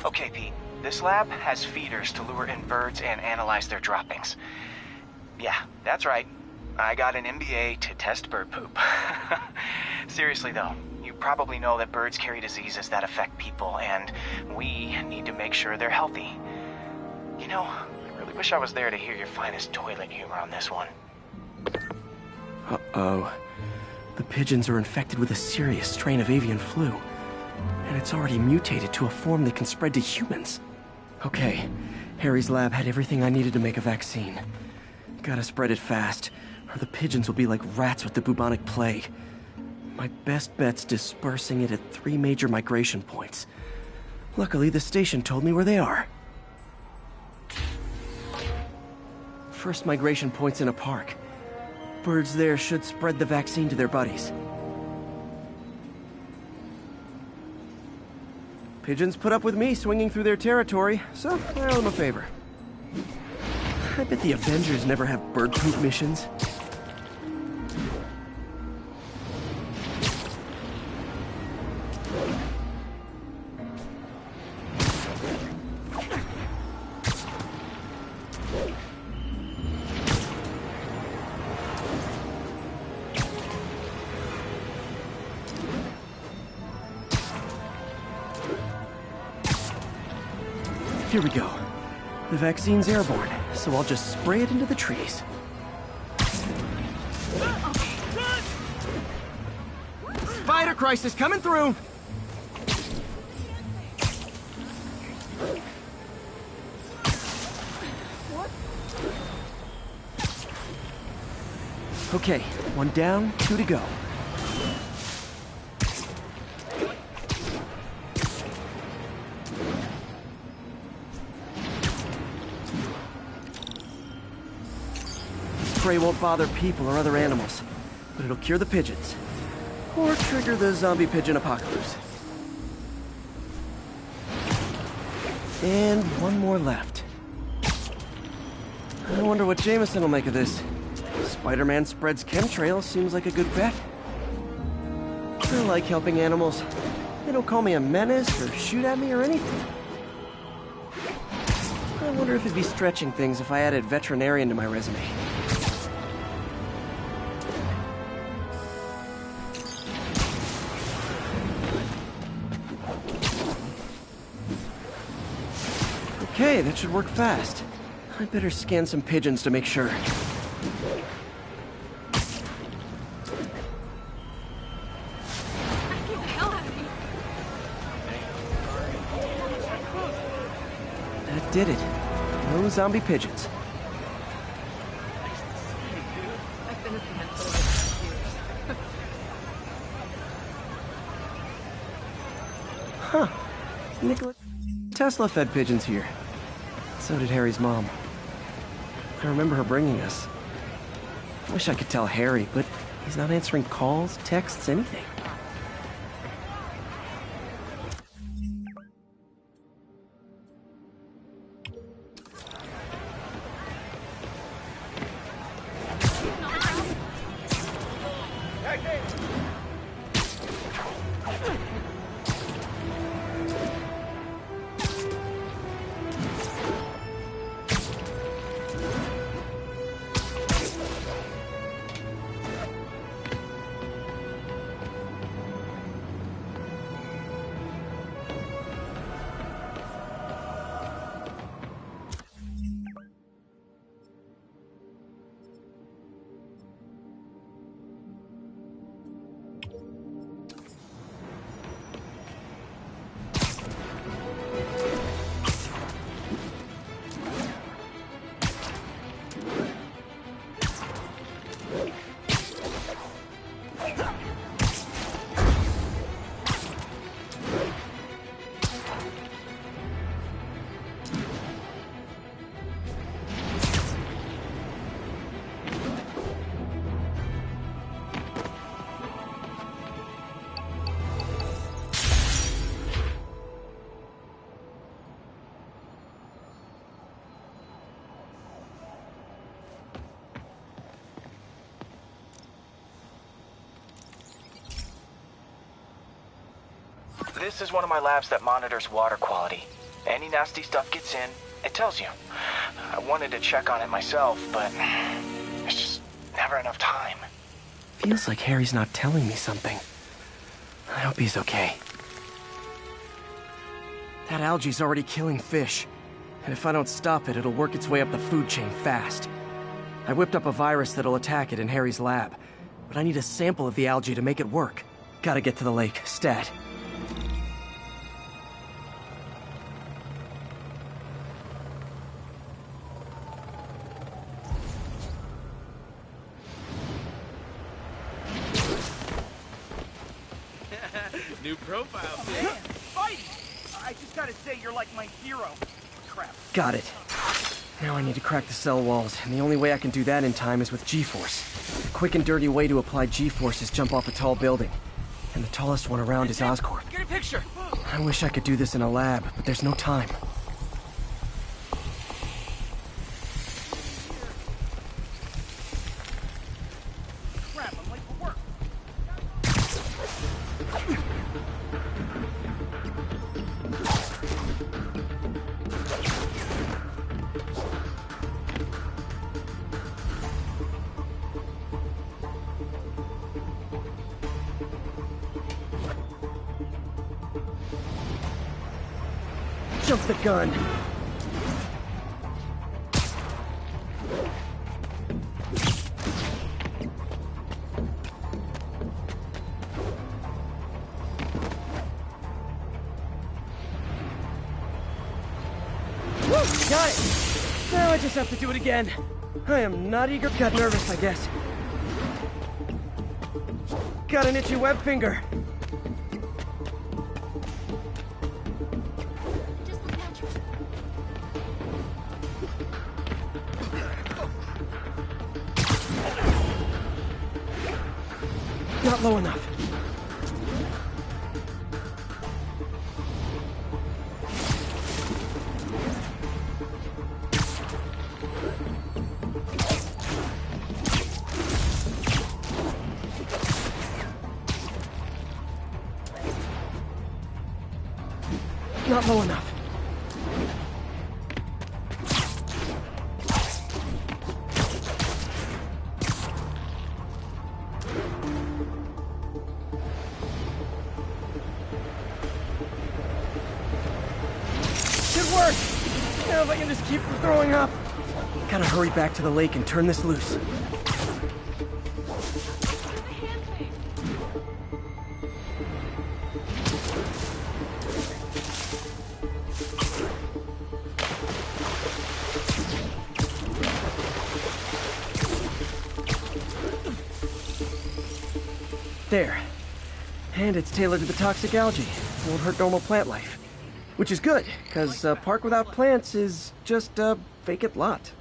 Okay, Pete. This lab has feeders to lure in birds and analyze their droppings. Yeah, that's right. I got an MBA to test bird poop. Seriously though, you probably know that birds carry diseases that affect people, and we need to make sure they're healthy. You know, I really wish I was there to hear your finest toilet humor on this one. Uh-oh. The pigeons are infected with a serious strain of avian flu. And it's already mutated to a form that can spread to humans. Okay, Harry's lab had everything I needed to make a vaccine. Gotta spread it fast, or the pigeons will be like rats with the bubonic plague. My best bet's dispersing it at 3 major migration points. Luckily, the station told me where they are. First migration point's in a park. Birds there should spread the vaccine to their buddies. Pigeons put up with me swinging through their territory, so I owe them a favor. I bet the Avengers never have bird poop missions. Here we go. The vaccine's airborne, so I'll just spray it into the trees. Spider crisis coming through! Okay, 1 down, 2 to go. Spray won't bother people or other animals, but it'll cure the pigeons. Or trigger the zombie pigeon apocalypse. And 1 more left. I wonder what Jameson will make of this. Spider-Man spreads chemtrails seems like a good bet. I like helping animals. They don't call me a menace or shoot at me or anything. I wonder if it'd be stretching things if I added veterinarian to my resume. Okay, that should work fast. I'd better scan some pigeons to make sure. That did it. No zombie pigeons. I've been a fan for years. Huh. Nikola Tesla fed pigeons here. So did Harry's mom. I remember her bringing us. Wish I could tell Harry, but he's not answering calls, texts, anything. This is one of my labs that monitors water quality. Any nasty stuff gets in, it tells you. I wanted to check on it myself, but there's just never enough time. Feels like Harry's not telling me something. I hope he's okay. That algae's already killing fish. And if I don't stop it, it'll work its way up the food chain fast. I whipped up a virus that'll attack it in Harry's lab. But I need a sample of the algae to make it work. Gotta get to the lake, stat. New profile, man. Fighting! I just gotta say, you're like my hero. Crap. Got it. Now I need to crack the cell walls, and the only way I can do that in time is with G-Force. The quick and dirty way to apply G-Force is jump off a tall building. And the tallest one around is Oscorp. Get a picture! I wish I could do this in a lab, but there's no time. Crap, I'm late for work. Jump the gun. Woo! Got it! Now I just have to do it again. I am not eager. Got nervous, I guess. Got an itchy web finger. Not low enough. Not low enough. Now if I can just keep from throwing up. Gotta hurry back to the lake and turn this loose. There. And it's tailored to the toxic algae. It won't hurt normal plant life. Which is good, because a park without plants is just a vacant lot.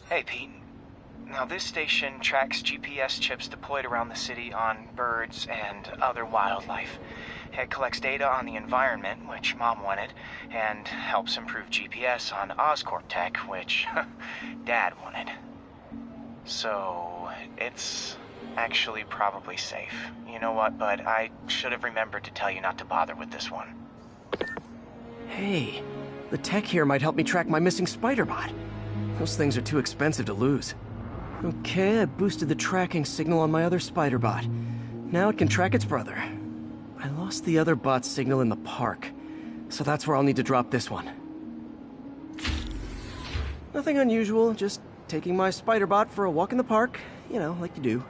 Hey, Pete. Now, this station tracks GPS chips deployed around the city on birds and other wildlife. It collects data on the environment, which Mom wanted, and helps improve GPS on Oscorp tech, which Dad wanted. So, it's actually probably safe. You know what, bud? I should have remembered to tell you not to bother with this one. Hey, the tech here might help me track my missing spider bot. Those things are too expensive to lose. Okay, I boosted the tracking signal on my other spider bot. Now it can track its brother. I lost the other bot's signal in the park, so that's where I'll need to drop this one. Nothing unusual, just taking my spider bot for a walk in the park, you know, like you do.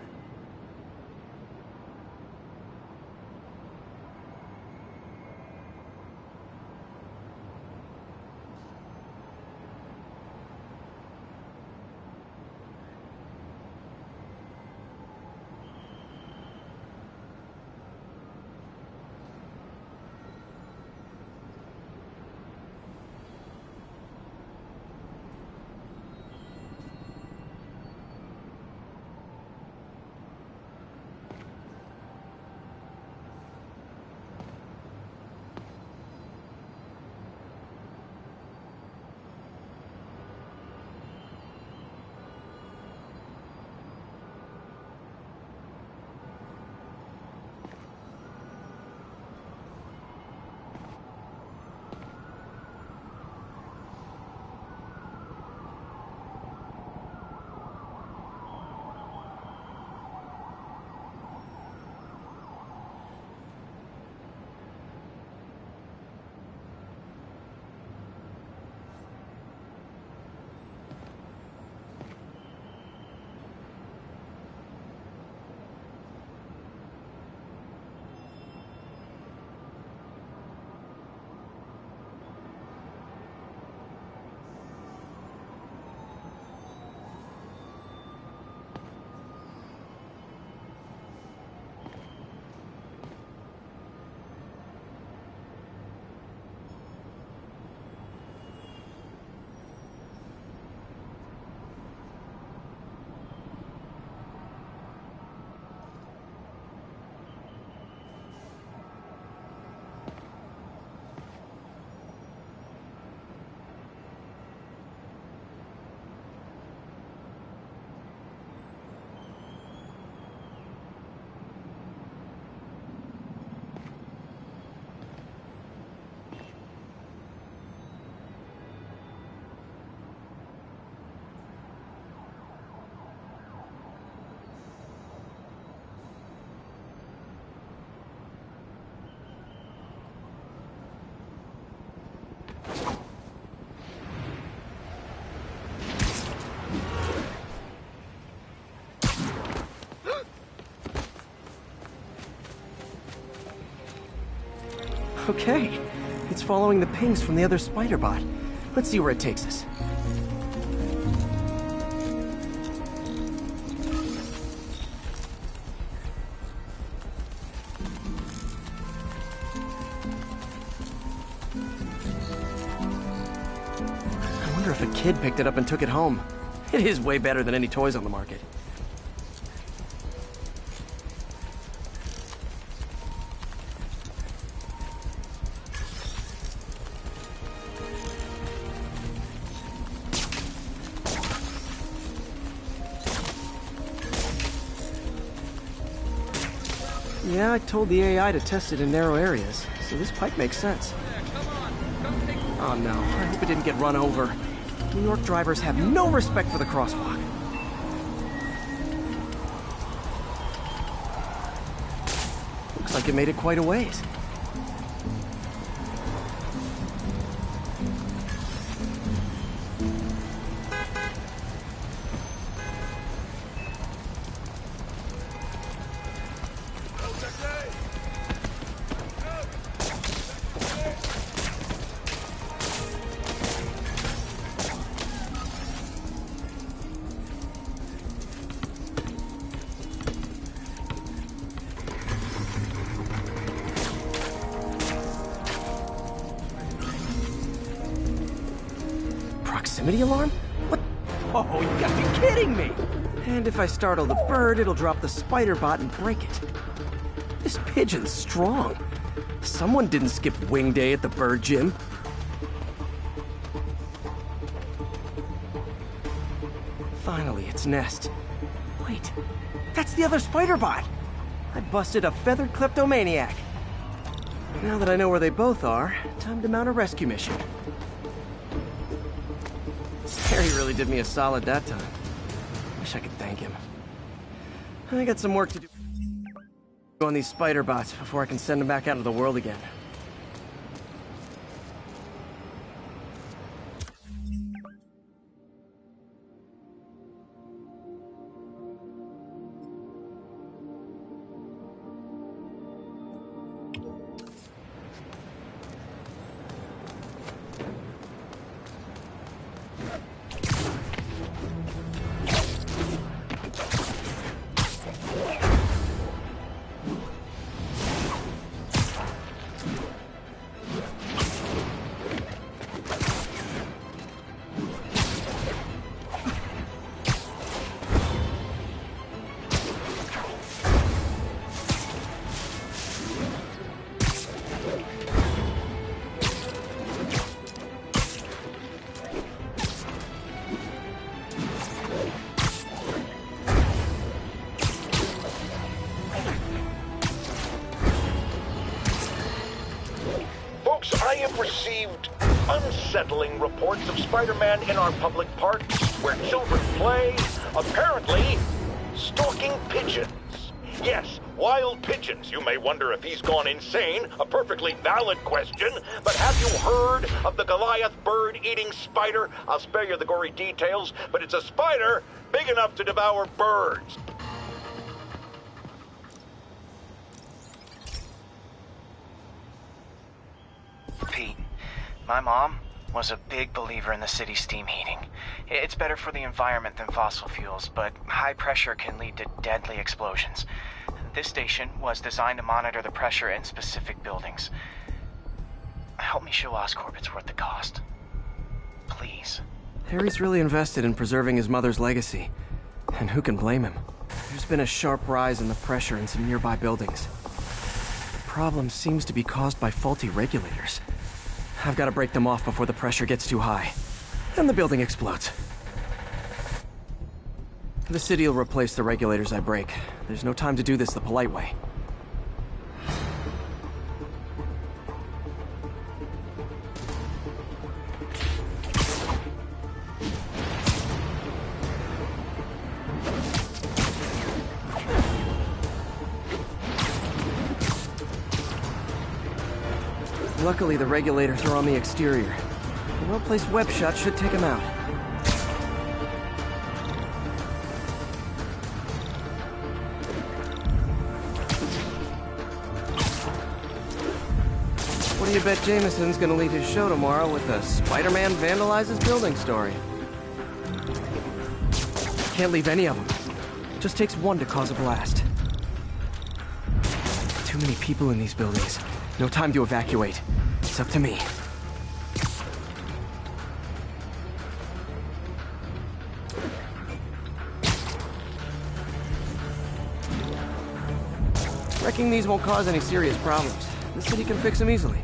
Okay, it's following the pings from the other spider bot. Let's see where it takes us. I wonder if a kid picked it up and took it home. It is way better than any toys on the market. Yeah, I told the AI to test it in narrow areas, so this pipe makes sense. Oh no, I hope it didn't get run over. New York drivers have no respect for the crosswalk. Looks like it made it quite a ways. Proximity alarm? What? Oh, you gotta be kidding me! And if I startle the bird, it'll drop the spider bot and break it. This pigeon's strong. Someone didn't skip wing day at the bird gym. Finally, its nest. Wait, that's the other spider bot! I busted a feathered kleptomaniac. Now that I know where they both are, time to mount a rescue mission. Harry really did me a solid that time. Wish I could thank him. I got some work to do on these spider bots before I can send them back out into the world again. I have received unsettling reports of Spider-Man in our public parks, where children play, apparently stalking pigeons. Yes, wild pigeons. You may wonder if he's gone insane, a perfectly valid question, but have you heard of the Goliath bird-eating spider? I'll spare you the gory details, but it's a spider big enough to devour birds. Pete, my mom was a big believer in the city's steam heating. It's better for the environment than fossil fuels, but high pressure can lead to deadly explosions. This station was designed to monitor the pressure in specific buildings. Help me show Oscorp it's worth the cost. Please. Harry's really invested in preserving his mother's legacy. And who can blame him? There's been a sharp rise in the pressure in some nearby buildings. The problem seems to be caused by faulty regulators. I've got to break them off before the pressure gets too high. And the building explodes. The city will replace the regulators I break. There's no time to do this the polite way. Luckily, the regulators are on the exterior. A well-placed web shot should take them out. What do you bet Jameson's gonna lead his show tomorrow with a Spider-Man vandalizes building story? Can't leave any of them. Just takes one to cause a blast. Too many people in these buildings. No time to evacuate. It's up to me. Wrecking these won't cause any serious problems. The city can fix them easily.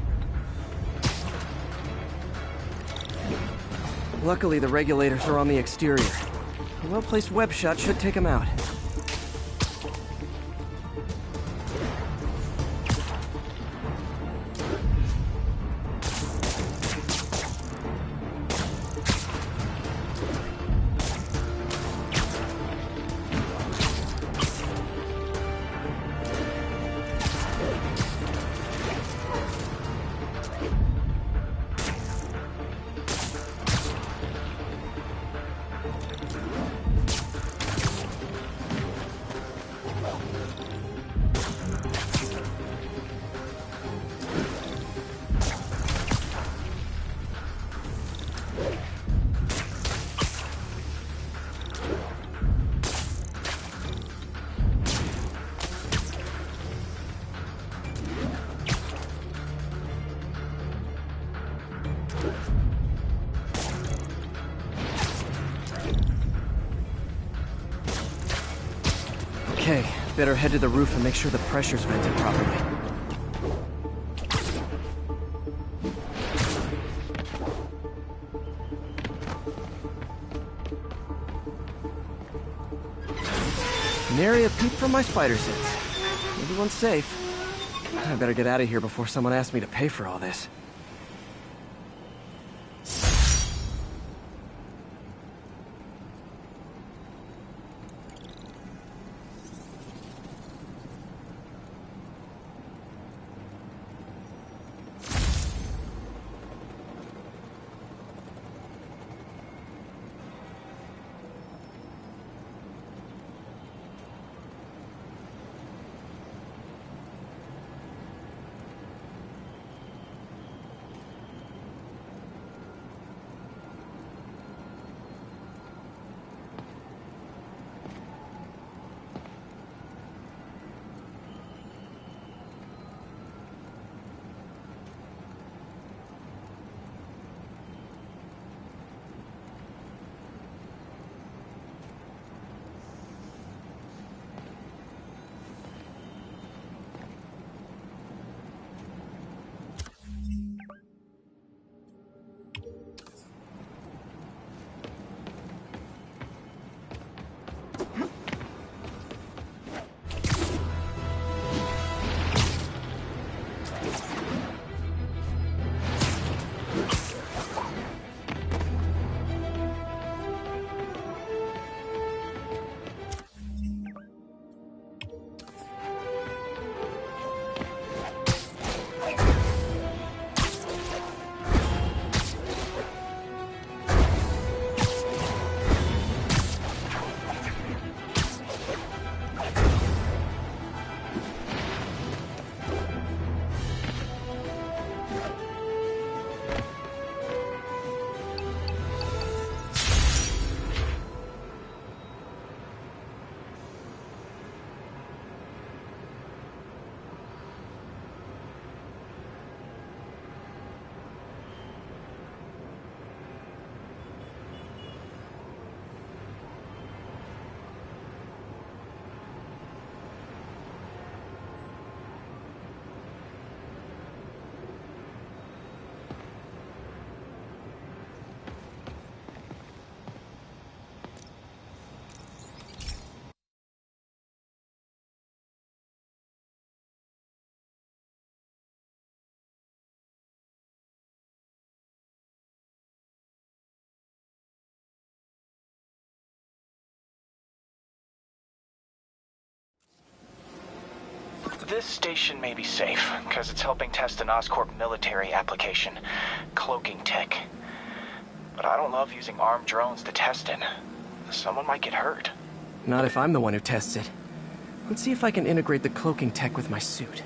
Luckily, the regulators are on the exterior. A well-placed web shot should take them out. Okay, better head to the roof and make sure the pressure's vented properly. An area peep from my spider sense. Everyone's safe. I better get out of here before someone asks me to pay for all this. This station may be safe, because it's helping test an Oscorp military application, cloaking tech. But I don't love using armed drones to test it. Someone might get hurt. Not if I'm the one who tests it. Let's see if I can integrate the cloaking tech with my suit.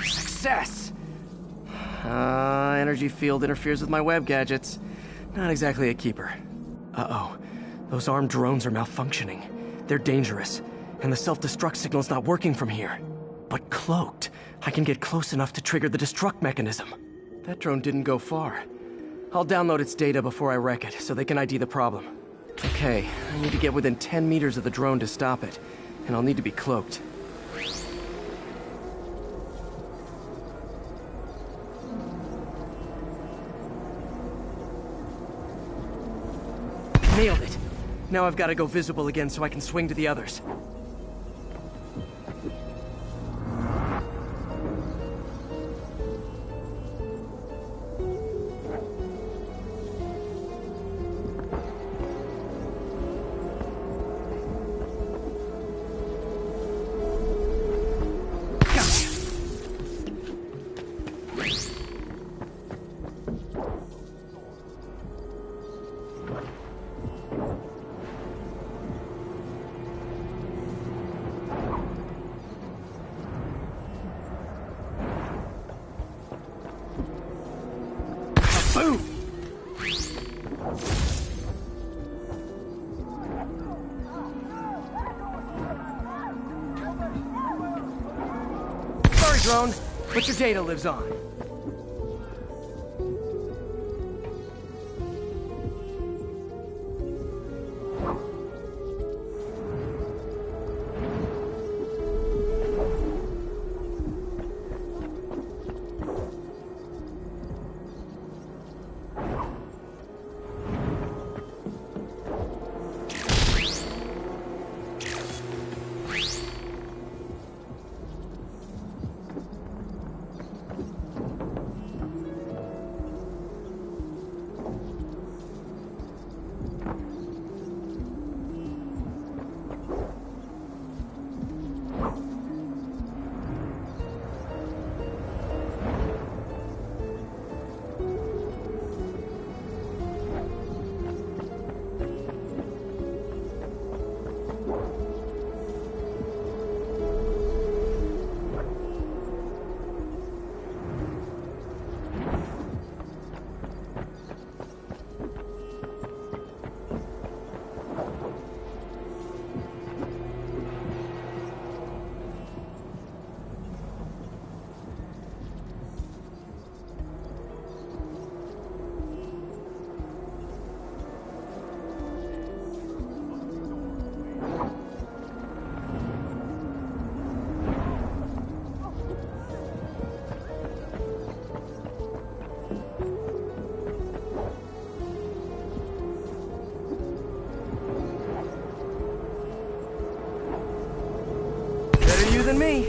Success! Energy field interferes with my web gadgets. Not exactly a keeper. Uh-oh. Those armed drones are malfunctioning. They're dangerous. And the self-destruct signal's not working from here. But cloaked, I can get close enough to trigger the destruct mechanism. That drone didn't go far. I'll download its data before I wreck it, so they can ID the problem. Okay, I need to get within 10 meters of the drone to stop it. And I'll need to be cloaked. Nailed it! Now I've got to go visible again so I can swing to the others. Boom! Sorry, drone, but your data lives on. you than me.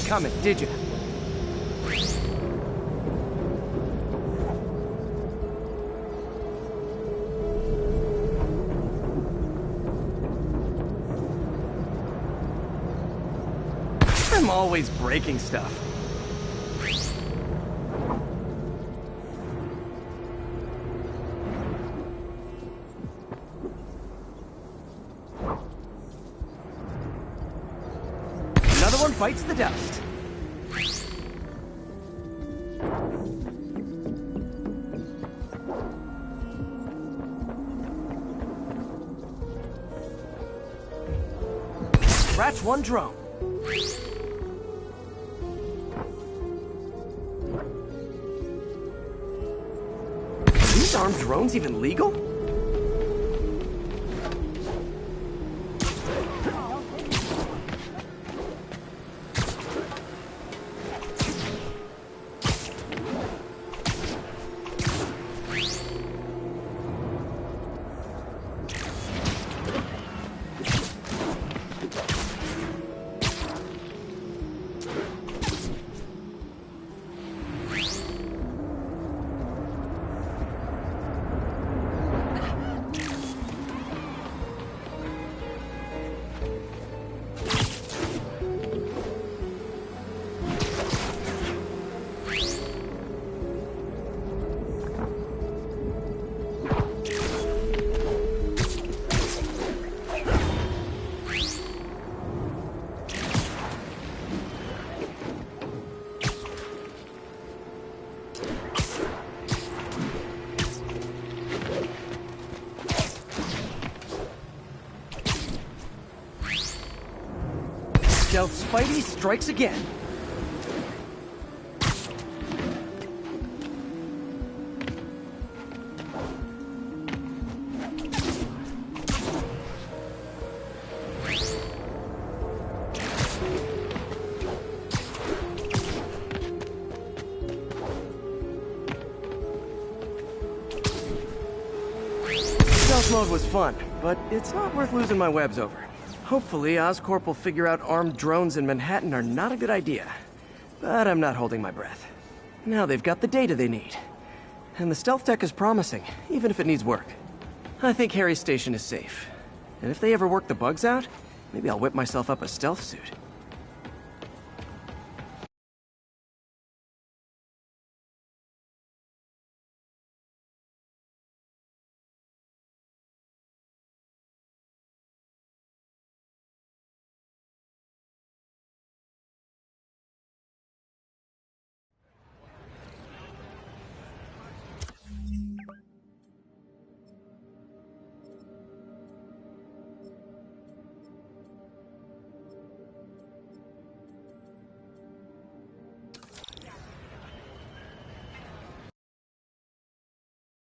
Coming, did you? I'm always breaking stuff. Another one bites the dust. Scratch one drone. Are these armed drones even legal? Stealth Spidey strikes again. Stealth mode was fun, but it's not worth losing my webs over. Hopefully, Oscorp will figure out armed drones in Manhattan are not a good idea. But I'm not holding my breath. Now they've got the data they need. And the stealth tech is promising, even if it needs work. I think Harry's station is safe. And if they ever work the bugs out, maybe I'll whip myself up a stealth suit.